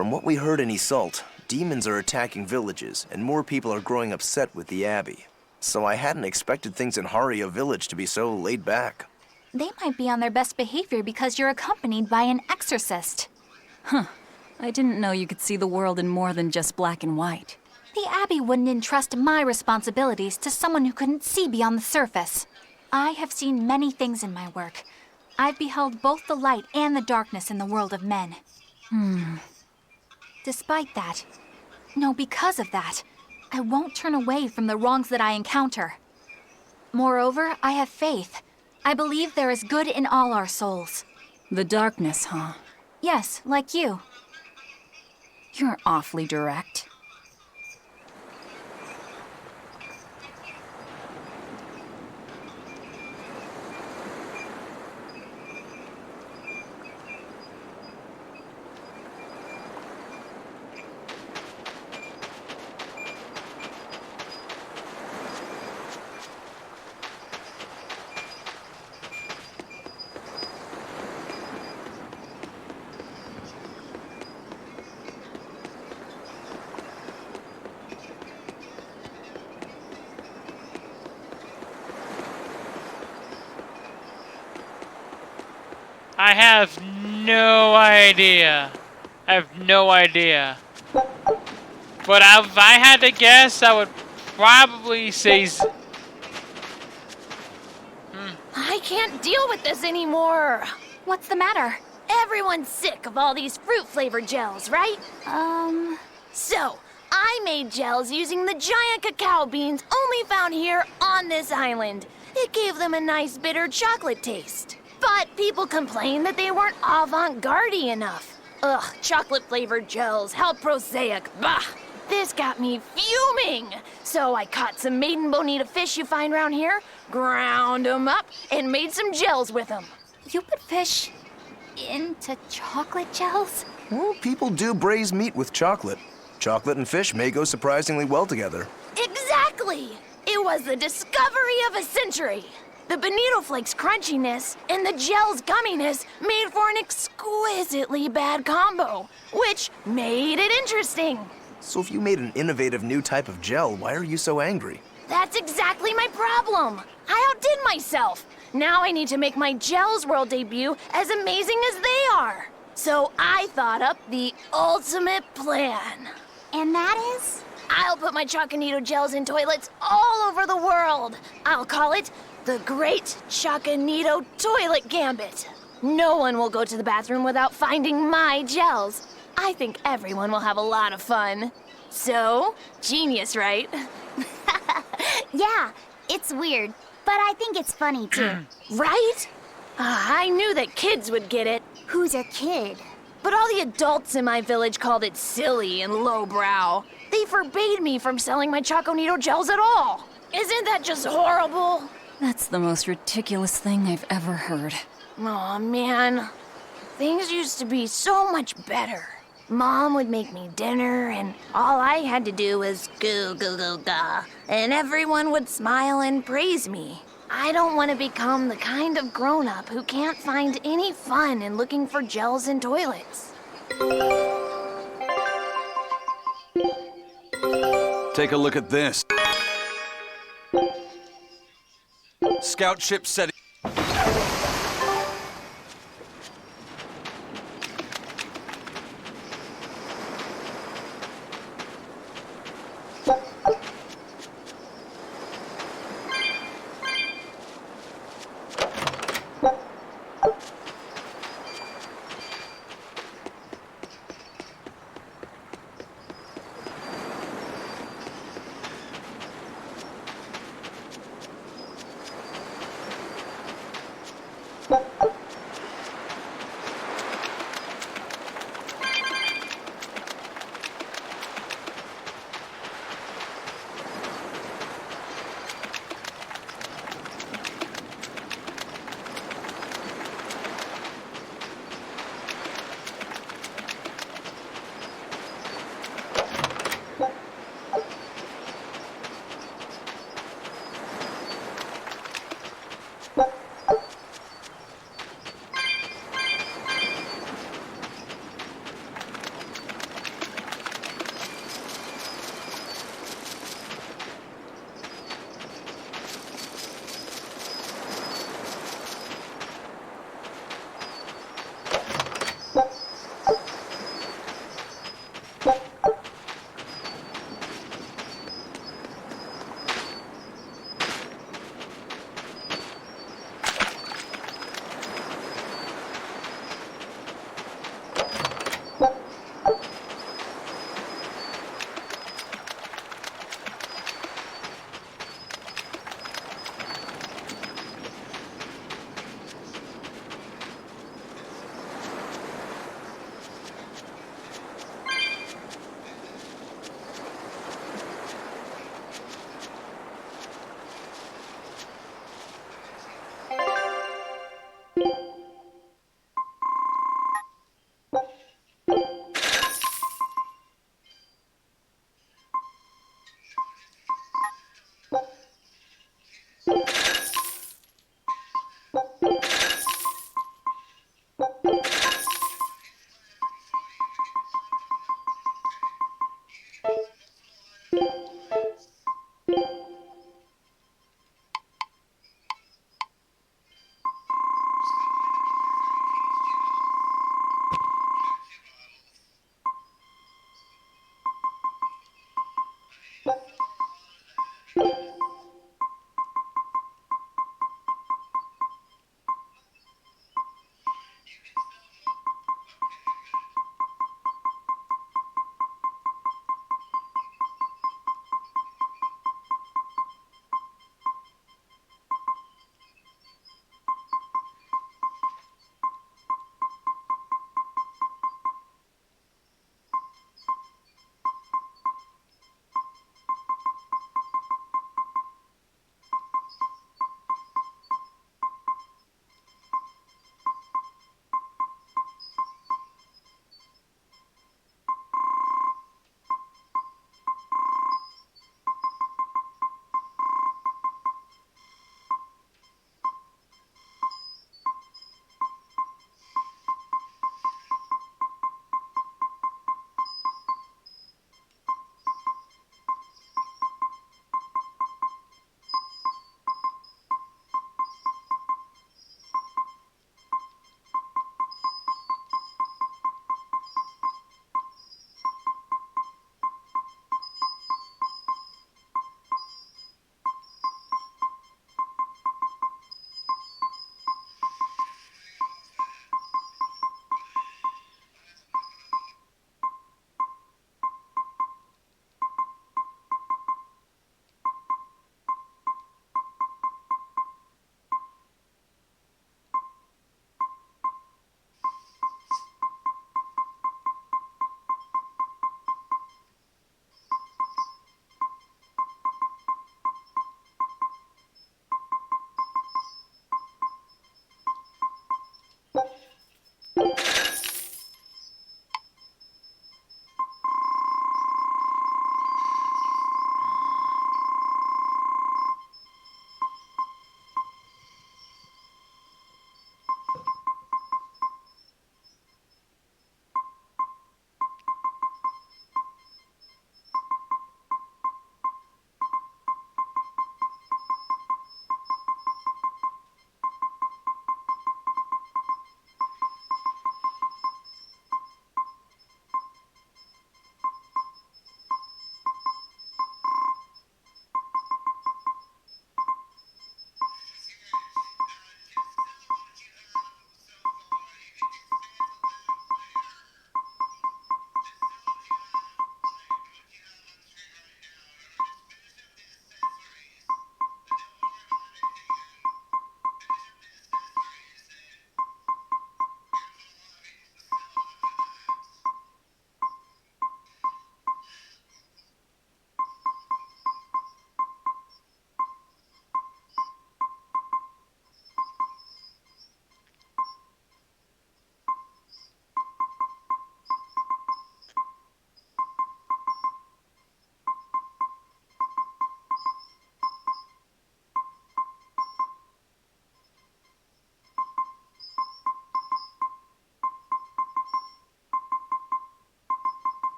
From what we heard in Iseult, demons are attacking villages, and more people are growing upset with the Abbey. So I hadn't expected things in Haria village to be so laid back. They might be on their best behavior because you're accompanied by an exorcist. Huh. I didn't know you could see the world in more than just black and white. The Abbey wouldn't entrust my responsibilities to someone who couldn't see beyond the surface. I have seen many things in my work. I've beheld both the light and the darkness in the world of men. Despite that, no, because of that, I won't turn away from the wrongs that I encounter. Moreover, I have faith. I believe there is good in all our souls. The darkness, huh? Yes, like you. You're awfully direct. I have no idea. I have no idea. But if I had to guess, I would probably say... I can't deal with this anymore. What's the matter? Everyone's sick of all these fruit-flavored gels, right? So, I made gels using the giant cacao beans only found here on this island. It gave them a nice bitter chocolate taste. But people complained that they weren't avant-garde enough. Ugh, chocolate-flavored gels, how prosaic, bah! This got me fuming! So I caught some maiden bonita fish you find around here, ground them up, and made some gels with them. You put fish into chocolate gels? Well, people do braise meat with chocolate. Chocolate and fish may go surprisingly well together. Exactly! It was the discovery of a century. The bonito flakes crunchiness and the gel's gumminess made for an exquisitely bad combo, which made it interesting. So if you made an innovative new type of gel, why are you so angry? That's exactly my problem. I outdid myself. Now I need to make my Gels World debut as amazing as they are. So I thought up the ultimate plan. And that is? I'll put my Choconito gels in toilets all over the world. I'll call it the Great Choconito Toilet Gambit. No one will go to the bathroom without finding my gels. I think everyone will have a lot of fun. So, genius, right? Yeah, it's weird, but I think it's funny too. Right? I knew that kids would get it. Who's a kid? But all the adults in my village called it silly and lowbrow. They forbade me from selling my Choconito gels at all. Isn't that just horrible? That's the most ridiculous thing I've ever heard. Aw, man. Things used to be so much better. Mom would make me dinner, and all I had to do was goo goo goo ga, and everyone would smile and praise me. I don't want to become the kind of grown-up who can't find any fun in looking for gels in toilets. Take a look at this. Scout ship setting.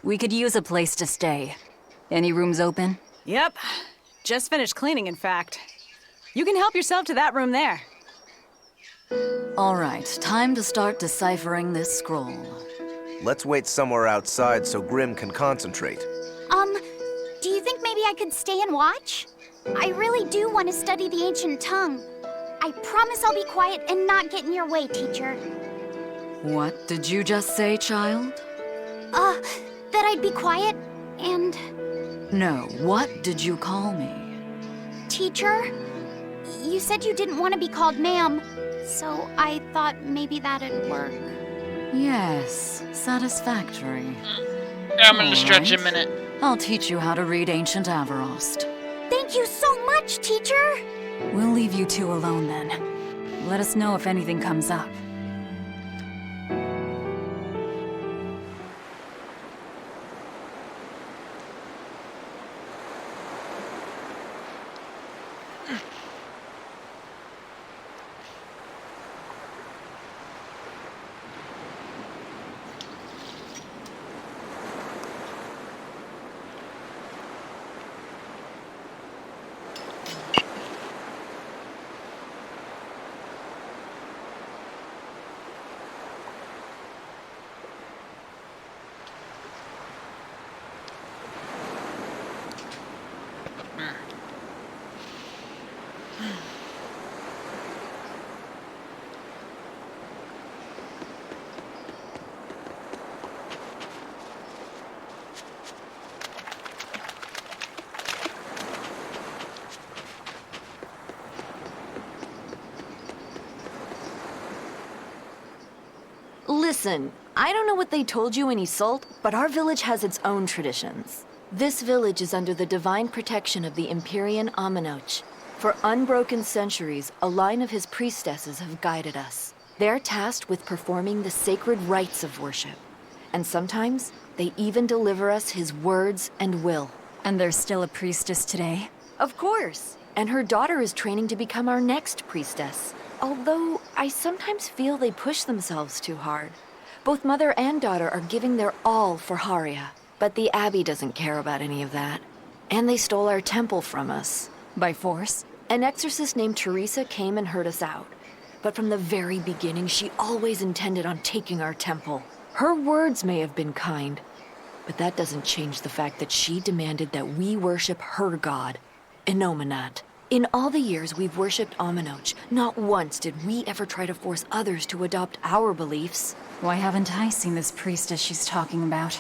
We could use a place to stay. Any rooms open? Yep. Just finished cleaning, in fact. You can help yourself to that room there. All right, time to start deciphering this scroll. Let's wait somewhere outside so Grim can concentrate. Do you think maybe I could stay and watch? I really do want to study the ancient tongue. I promise I'll be quiet and not get in your way, teacher. What did you just say, child? That I'd be quiet and... No, what did you call me? Teacher? You said you didn't want to be called ma'am, so I thought maybe that'd work. Yes, satisfactory. I'm gonna stretch a minute. I'll teach you how to read Ancient Avarost. Thank you so much, teacher! We'll leave you two alone then. Let us know if anything comes up. Listen, I don't know what they told you in Isolde, but our village has its own traditions. This village is under the divine protection of the Empyrean Amenoch. For unbroken centuries, a line of his priestesses have guided us. They're tasked with performing the sacred rites of worship. And sometimes, they even deliver us his words and will. And there's still a priestess today? Of course. And her daughter is training to become our next priestess. Although, I sometimes feel they push themselves too hard. Both mother and daughter are giving their all for Haria. But the Abbey doesn't care about any of that. And they stole our temple from us. By force? An exorcist named Teresa came and heard us out. But from the very beginning, she always intended on taking our temple. Her words may have been kind, but that doesn't change the fact that she demanded that we worship her god, Inominat. In all the years we've worshipped Amenoch, not once did we ever try to force others to adopt our beliefs. Why haven't I seen this priestess she's talking about?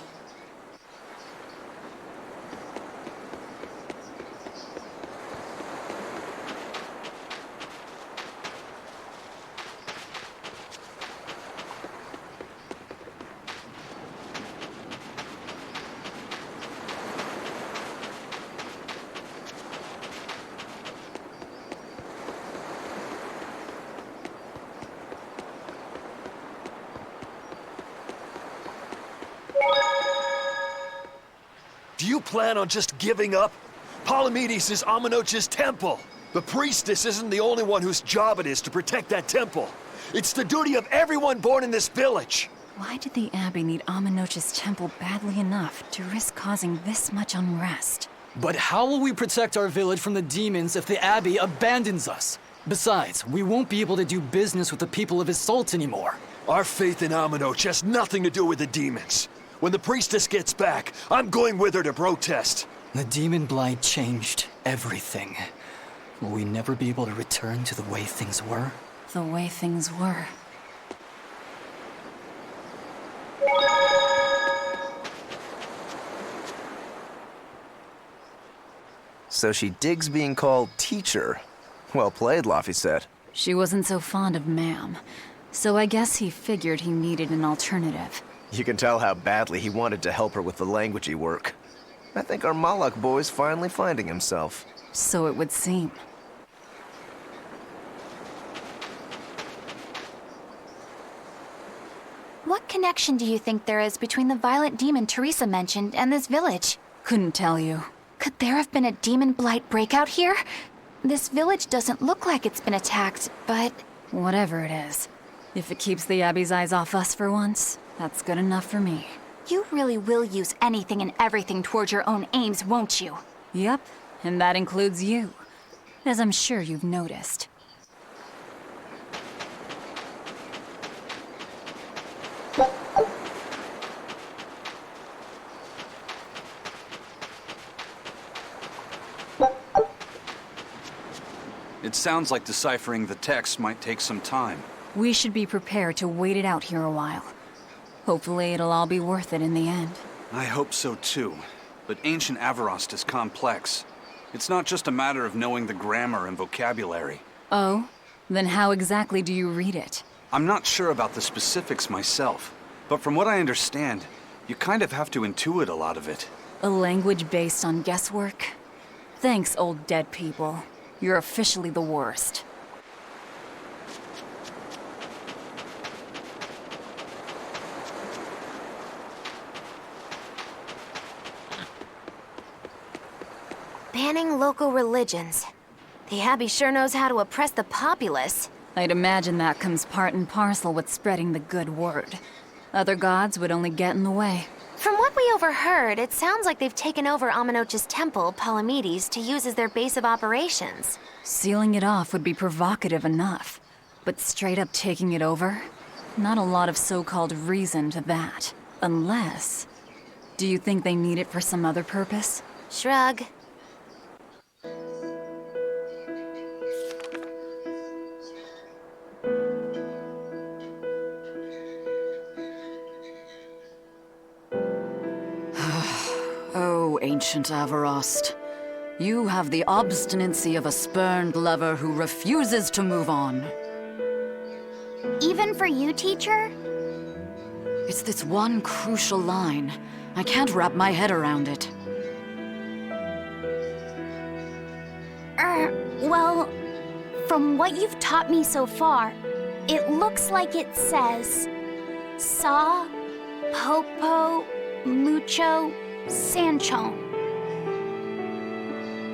you plan on just giving up? Palamedes is Amenoch's temple. The priestess isn't the only one whose job it is to protect that temple. It's the duty of everyone born in this village. Why did the Abbey need Amenoch's temple badly enough to risk causing this much unrest? But how will we protect our village from the demons if the Abbey abandons us? Besides, we won't be able to do business with the people of Isolt anymore. Our faith in Amenoch has nothing to do with the demons. When the priestess gets back, I'm going with her to protest. The demon blight changed everything. Will we never be able to return to the way things were? The way things were. So she digs being called teacher. Well played, Laphicet. She wasn't so fond of ma'am, so I guess he figured he needed an alternative. You can tell how badly he wanted to help her with the languagey work. I think our Malak boy's finally finding himself. So it would seem. What connection do you think there is between the violent demon Teresa mentioned and this village? Couldn't tell you. Could there have been a demon blight breakout here? This village doesn't look like it's been attacked, but... Whatever it is. If it keeps the Abbey's eyes off us for once, that's good enough for me. You really will use anything and everything towards your own aims, won't you? Yep, and that includes you. As I'm sure you've noticed. It sounds like deciphering the text might take some time. We should be prepared to wait it out here a while. Hopefully it'll all be worth it in the end. I hope so too. But ancient Avarost is complex. It's not just a matter of knowing the grammar and vocabulary. Oh? Then how exactly do you read it? I'm not sure about the specifics myself, but from what I understand, you kind of have to intuit a lot of it. A language based on guesswork? Thanks, old dead people. You're officially the worst. Banning local religions. The Abbey sure knows how to oppress the populace. I'd imagine that comes part and parcel with spreading the good word. Other gods would only get in the way. From what we overheard, it sounds like they've taken over Amenoch's temple, Palamedes, to use as their base of operations. Sealing it off would be provocative enough. But straight up taking it over? Not a lot of so-called reason to that. Unless... Do you think they need it for some other purpose? Shrug. Oh, ancient Avarost. You have the obstinacy of a spurned lover who refuses to move on. Even for you, teacher? It's this one crucial line. I can't wrap my head around it. Well, from what you've taught me so far, it looks like it says... Saw, Popo, Mucho, Sancho.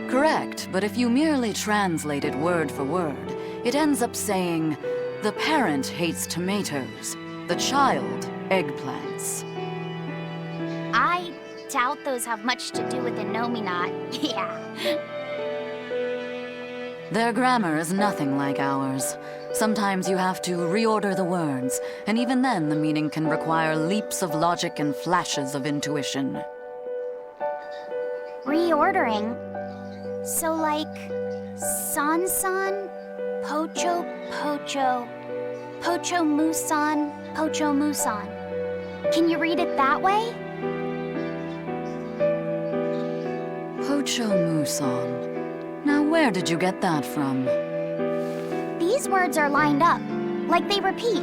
Correct, but if you merely translate it word for word, it ends up saying, the parent hates tomatoes, the child eggplants. I doubt those have much to do with the Nominat. Yeah. Their grammar is nothing like ours. Sometimes you have to reorder the words, and even then the meaning can require leaps of logic and flashes of intuition. Reordering? So like... San-san, Pocho, Pocho, Pocho Musan, Pocho Musan. Can you read it that way? Pocho Musan. Now where did you get that from? These words are lined up, like they repeat.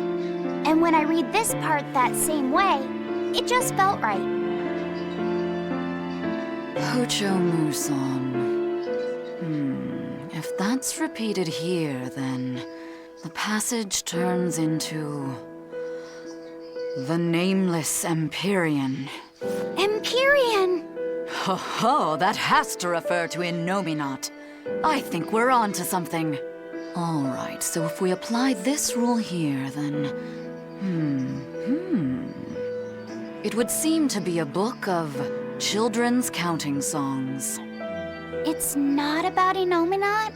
And when I read this part that same way, it just felt right. Pocho Musan. If that's repeated here, then the passage turns into... the Nameless Empyrean. Empyrean! Ho ho, that has to refer to Innominat. I think we're on to something. All right, so if we apply this rule here, then... It would seem to be a book of children's counting songs. It's not about Innominat?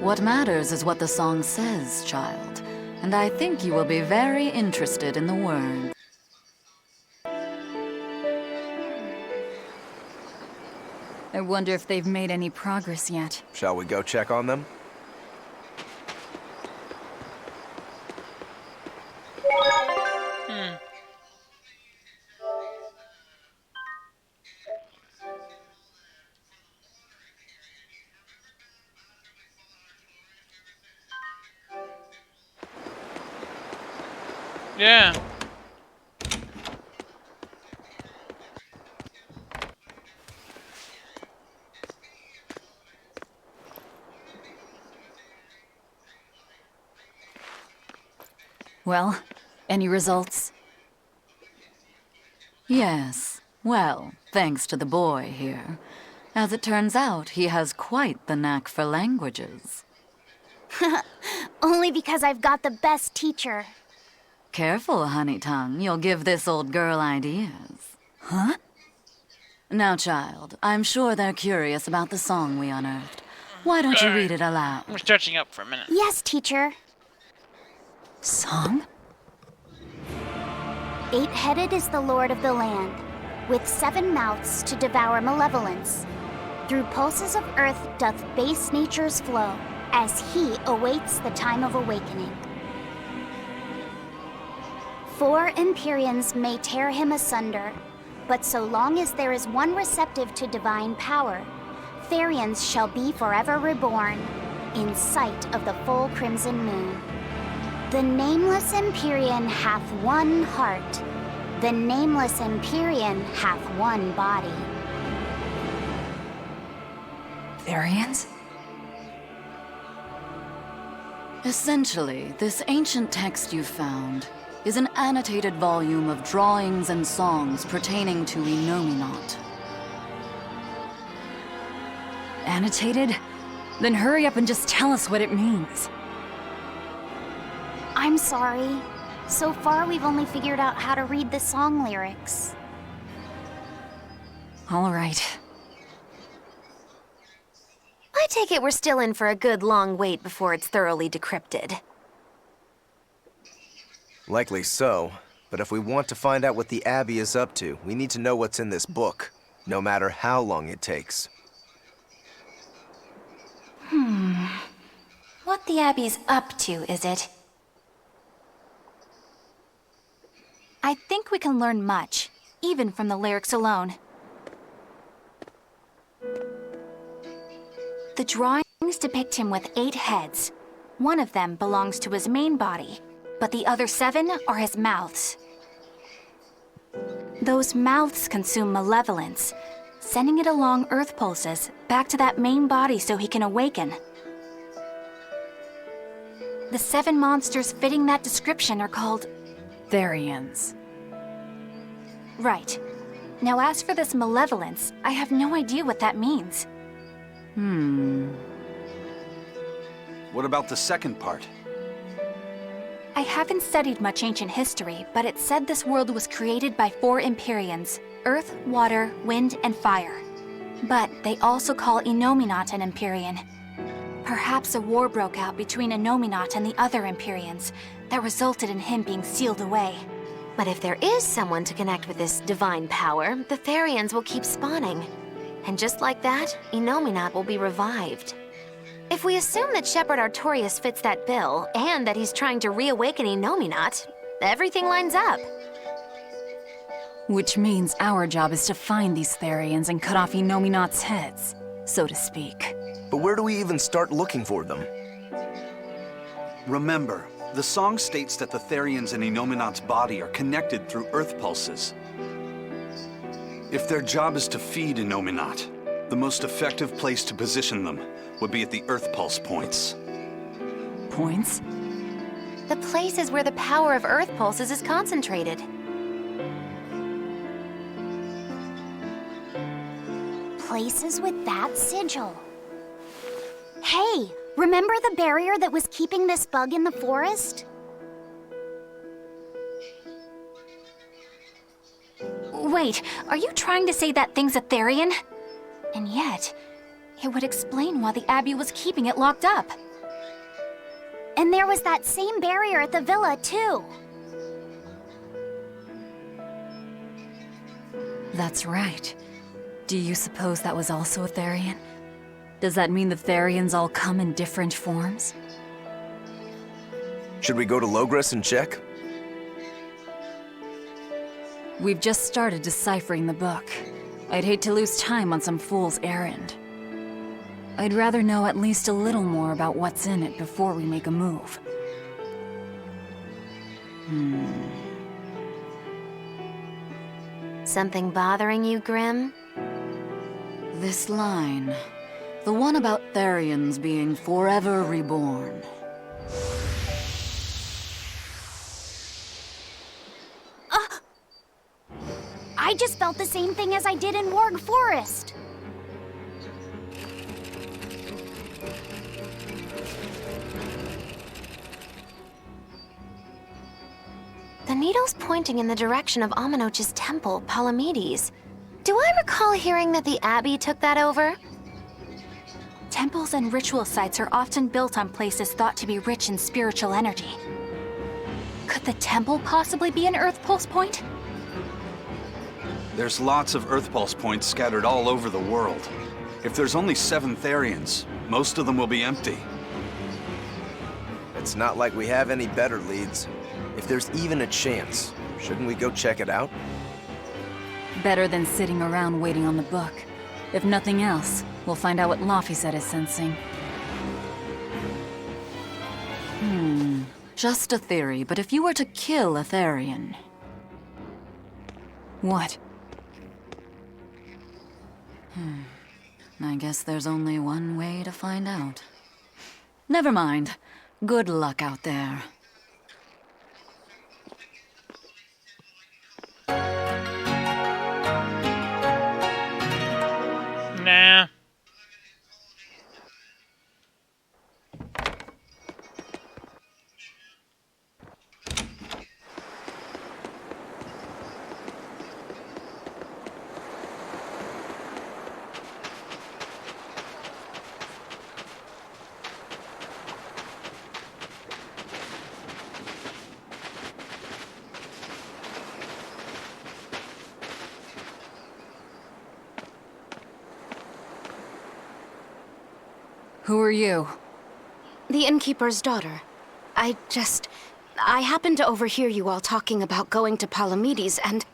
What matters is what the song says, child. And I think you will be very interested in the words. I wonder if they've made any progress yet. Shall we go check on them? Yeah. Well, any results? Yes. Well, thanks to the boy here. As it turns out, he has quite the knack for languages. Only because I've got the best teacher. Careful, honey tongue. You'll give this old girl ideas. Huh? Now, child, I'm sure they're curious about the song we unearthed. Why don't you read it aloud? I'm stretching up for a minute. Yes, teacher. Song? 8-headed is the lord of the land, with 7 mouths to devour malevolence. Through pulses of earth doth base nature's flow, as he awaits the time of awakening. 4 Empyreans may tear him asunder, but so long as there is one receptive to divine power, Therians shall be forever reborn, in sight of the full crimson moon. The nameless Empyrean hath one heart. The nameless Empyrean hath one body. Therians? Essentially, this ancient text you found is an annotated volume of drawings and songs pertaining to Innominat. Annotated? Then hurry up and just tell us what it means. I'm sorry. So far, we've only figured out how to read the song lyrics. All right. I take it we're still in for a good long wait before it's thoroughly decrypted. Likely so, but if we want to find out what the Abbey is up to, we need to know what's in this book, no matter how long it takes. What the Abbey's up to, is it? I think we can learn much, even from the lyrics alone. The drawings depict him with 8 heads. One of them belongs to his main body, but the other 7 are his mouths. Those mouths consume malevolence, sending it along earth pulses back to that main body so he can awaken. The 7 monsters fitting that description are called Therians. Right. Now as for this malevolence, I have no idea what that means. What about the second part? I haven't studied much ancient history, but it said this world was created by 4 Empyreans: earth, water, wind, and fire. But they also call Innominat an Empyrean. Perhaps a war broke out between Innominat and the other Empyreans that resulted in him being sealed away. But if there is someone to connect with this divine power, the Therians will keep spawning. And just like that, Innominat will be revived. If we assume that Shepherd Artorius fits that bill, and that he's trying to reawaken Innominat, everything lines up. Which means our job is to find these Therians and cut off Innominat's heads, so to speak. But where do we even start looking for them? Remember, the song states that the Therians in Innominat's body are connected through earth pulses. If their job is to feed Innominat, the most effective place to position them would be at the earth pulse points. Points? The places where the power of earth pulses is concentrated. places with that sigil. Hey, remember the barrier that was keeping this bug in the forest? Wait, are you trying to say that thing's a Therian? And yet, it would explain why the Abbey was keeping it locked up. And there was that same barrier at the villa, too. That's right. Do you suppose that was also a Therian? Does that mean the Therians all come in different forms? Should we go to Logres and check? We've just started deciphering the book. I'd hate to lose time on some fool's errand. I'd rather know at least a little more about what's in it before we make a move. Something bothering you, Grim? This line. The one about Therians being forever reborn. I just felt the same thing as I did in Warg Forest. The needle's pointing in the direction of Amenoch's temple, Palamedes. Do I recall hearing that the Abbey took that over? Temples and ritual sites are often built on places thought to be rich in spiritual energy. Could the temple possibly be an Earth Pulse point? There's lots of Earth Pulse points scattered all over the world. If there's only 7 Therians, most of them will be empty. It's not like we have any better leads. If there's even a chance, shouldn't we go check it out? Better than sitting around waiting on the book. If nothing else, we'll find out what Laphicet is sensing. Just a theory, but if you were to kill a Therian... What? I guess there's only one way to find out. Never mind. Good luck out there. Nah. Who are you? The innkeeper's daughter. I happened to overhear you all talking about going to Palamedes, and...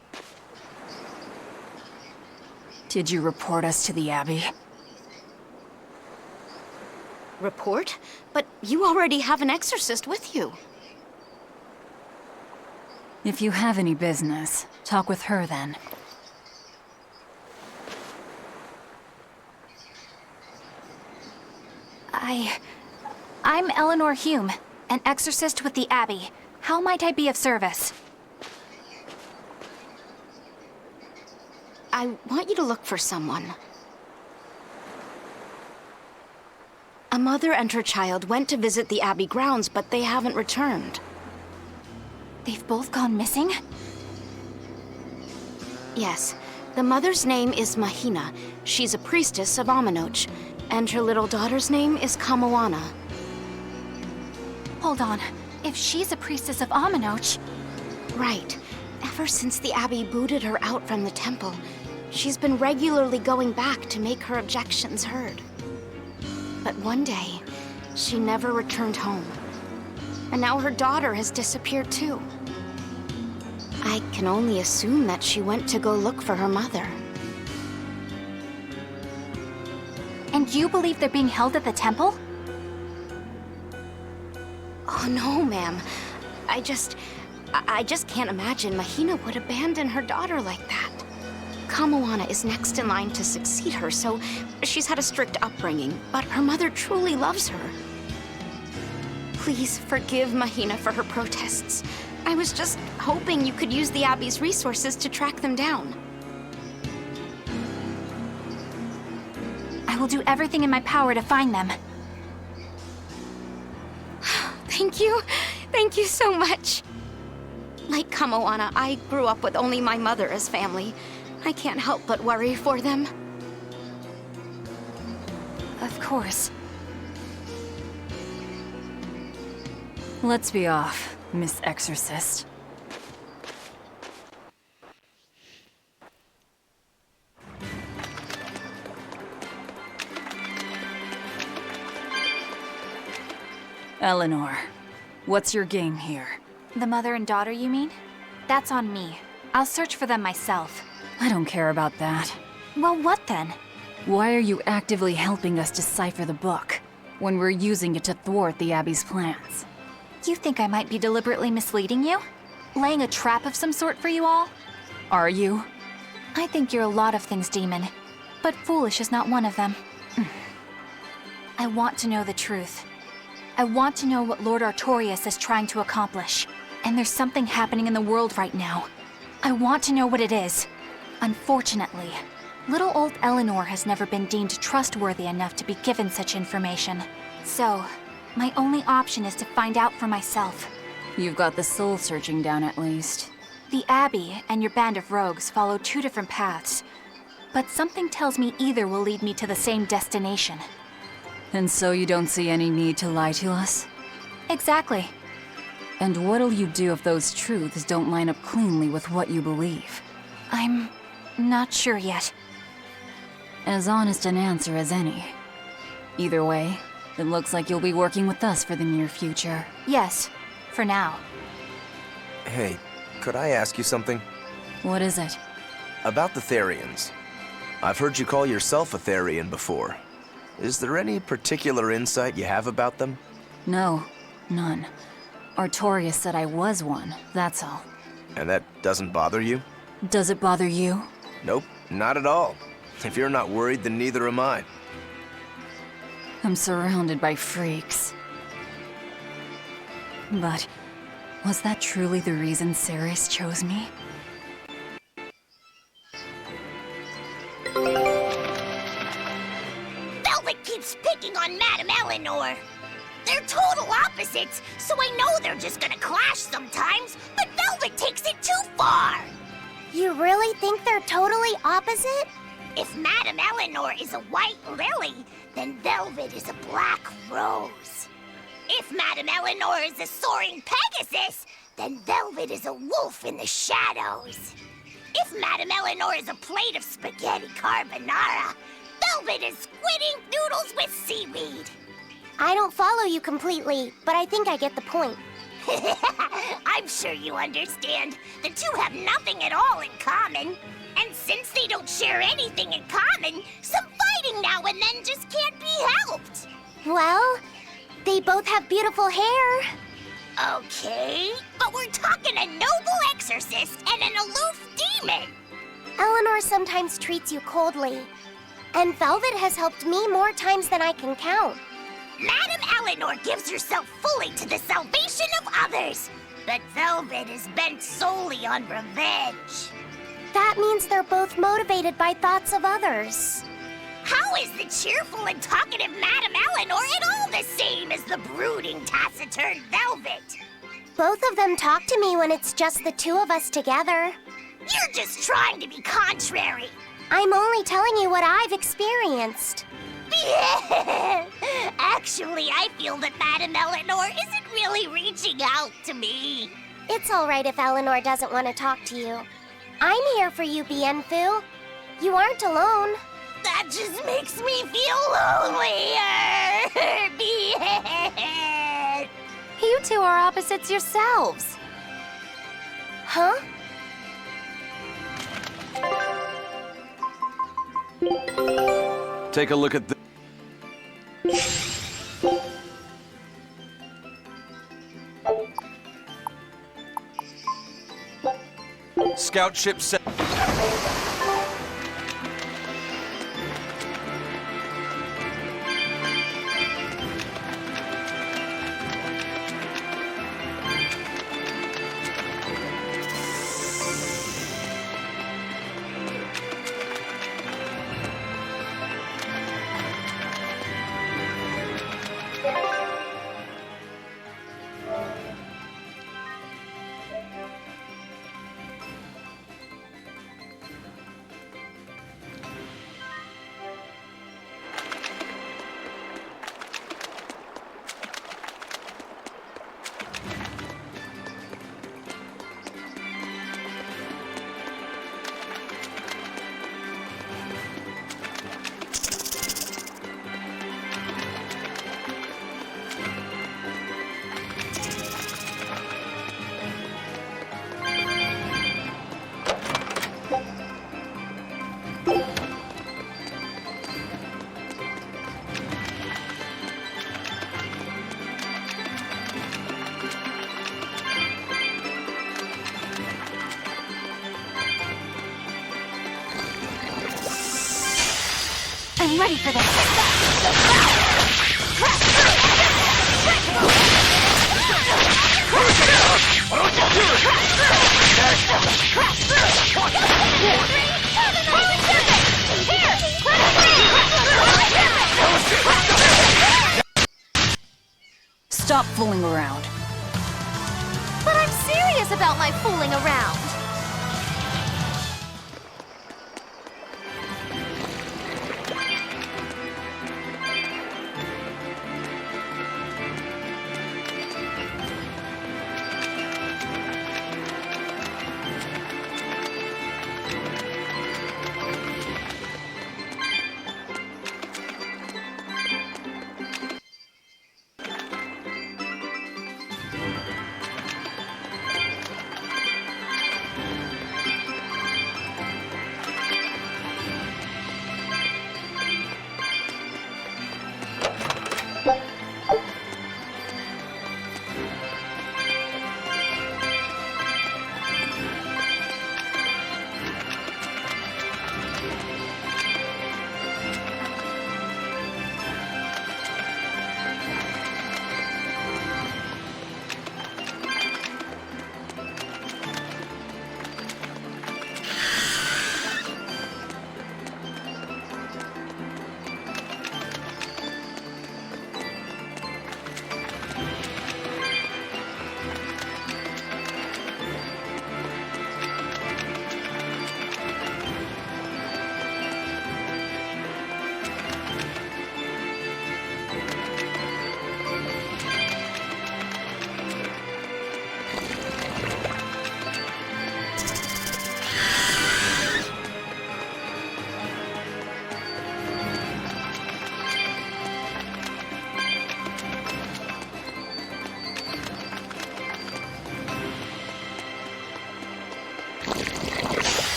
Did you report us to the Abbey? Report? But you already have an exorcist with you. If you have any business, talk with her then. I'm Eleanor Hume, an exorcist with the Abbey. How might I be of service? I want you to look for someone. A mother and her child went to visit the Abbey grounds, but they haven't returned. They've both gone missing? Yes. The mother's name is Mahina. She's a priestess of Amenoch. And her little daughter's name is Kamoana. Hold on. If she's a priestess of Amenoch... Right. Ever since the Abbey booted her out from the temple, she's been regularly going back to make her objections heard. But one day, she never returned home. And now her daughter has disappeared too. I can only assume that she went to go look for her mother. And you believe they're being held at the temple? Oh no, ma'am. I just can't imagine Mahina would abandon her daughter like that. Kamoana is next in line to succeed her, so she's had a strict upbringing, but her mother truly loves her. Please forgive Mahina for her protests. I was just hoping you could use the Abbey's resources to track them down. will do everything in my power to find them. Thank you. Thank you so much. Like Kamoana, I grew up with only my mother as family. I can't help but worry for them. Of course. Let's be off, Miss Exorcist. Eleanor, what's your game here? The mother and daughter, you mean? That's on me. I'll search for them myself. I don't care about that. Well, what then? Why are you actively helping us decipher the book, when we're using it to thwart the Abbey's plans? You think I might be deliberately misleading you? Laying a trap of some sort for you all? Are you? I think you're a lot of things, Demon. But foolish is not one of them. I want to know the truth. I want to know what Lord Artorias is trying to accomplish. And there's something happening in the world right now. I want to know what it is. Unfortunately, little old Eleanor has never been deemed trustworthy enough to be given such information. So, my only option is to find out for myself. You've got the soul searching down at least. The Abbey and your band of rogues follow two different paths. But something tells me either will lead me to the same destination. And so you don't see any need to lie to us? Exactly. And what'll you do if those truths don't line up cleanly with what you believe? I'm not sure yet. As honest an answer as any. Either way, it looks like you'll be working with us for the near future. Yes, for now. Hey, could I ask you something? What is it? About the Therians. I've heard you call yourself a Therian before. Is there any particular insight you have about them? No, none. Artorias said I was one, that's all. And that doesn't bother you? Does it bother you? Nope, not at all. If you're not worried, then neither am I. I'm surrounded by freaks. But was that truly the reason Ceres chose me? Velvet keeps picking on Madame Eleanor. They're total opposites, so I know they're just gonna clash sometimes, but Velvet takes it too far. You really think they're totally opposite? If Madame Eleanor is a white lily, then Velvet is a black rose. If Madame Eleanor is a soaring Pegasus, then Velvet is a wolf in the shadows. If Madame Eleanor is a plate of spaghetti carbonara, Velvet is squidding noodles with seaweed. I don't follow you completely, but I think I get the point. I'm sure you understand. The two have nothing at all in common. And since they don't share anything in common, some fighting now and then just can't be helped. Well, they both have beautiful hair. Okay, but we're talking a noble exorcist and an aloof demon. Eleanor sometimes treats you coldly. And Velvet has helped me more times than I can count. Madame Eleanor gives herself fully to the salvation of others, but Velvet is bent solely on revenge. That means they're both motivated by thoughts of others. How is the cheerful and talkative Madame Eleanor at all the same as the brooding, taciturn Velvet? Both of them talk to me when it's just the two of us together. You're just trying to be contrary. I'm only telling you what I've experienced. Actually, I feel that Madame Eleanor isn't really reaching out to me. It's all right if Eleanor doesn't want to talk to you. I'm here for you, Bienfu. You aren't alone. That just makes me feel lonelier. You two are opposites yourselves. Huh? Take a look at the... Scout ship set... I'm ready for this. Stop fooling around. But I'm serious about my fooling around.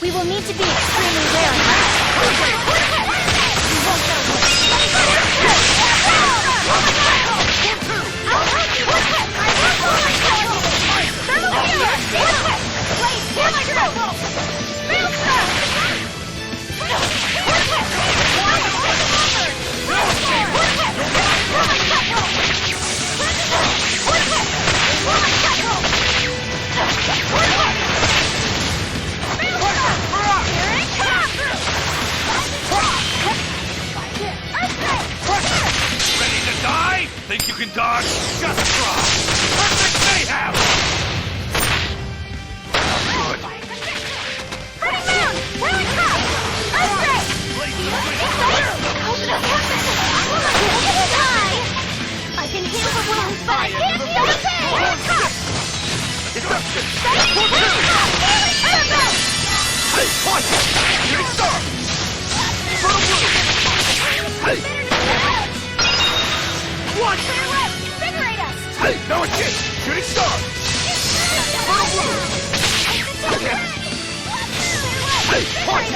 We will need to be extremely wary. Ready to die? Think you can dodge? Just try! Perfect mayhem! Good. I can heal the wounds, but I can't heal the pain! Hey, watch it! Here it starts! Hey! What? Invigorate us! Hey, now it's it! Shooting star! Hey, watch it!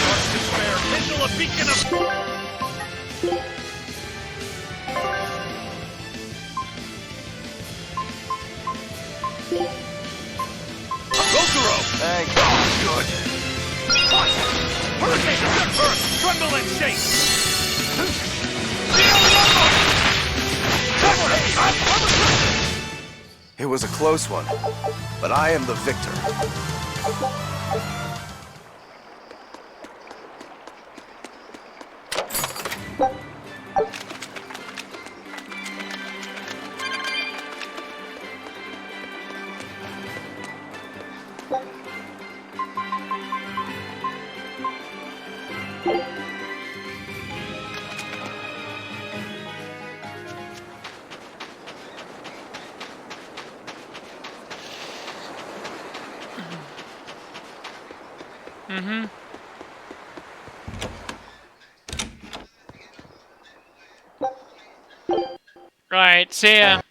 Dark despair, kindle a beacon of... Thanks. Good. Watch it! Hurricane, good first! Tremble and shake! It was a close one, but I am the victor. Right, see ya.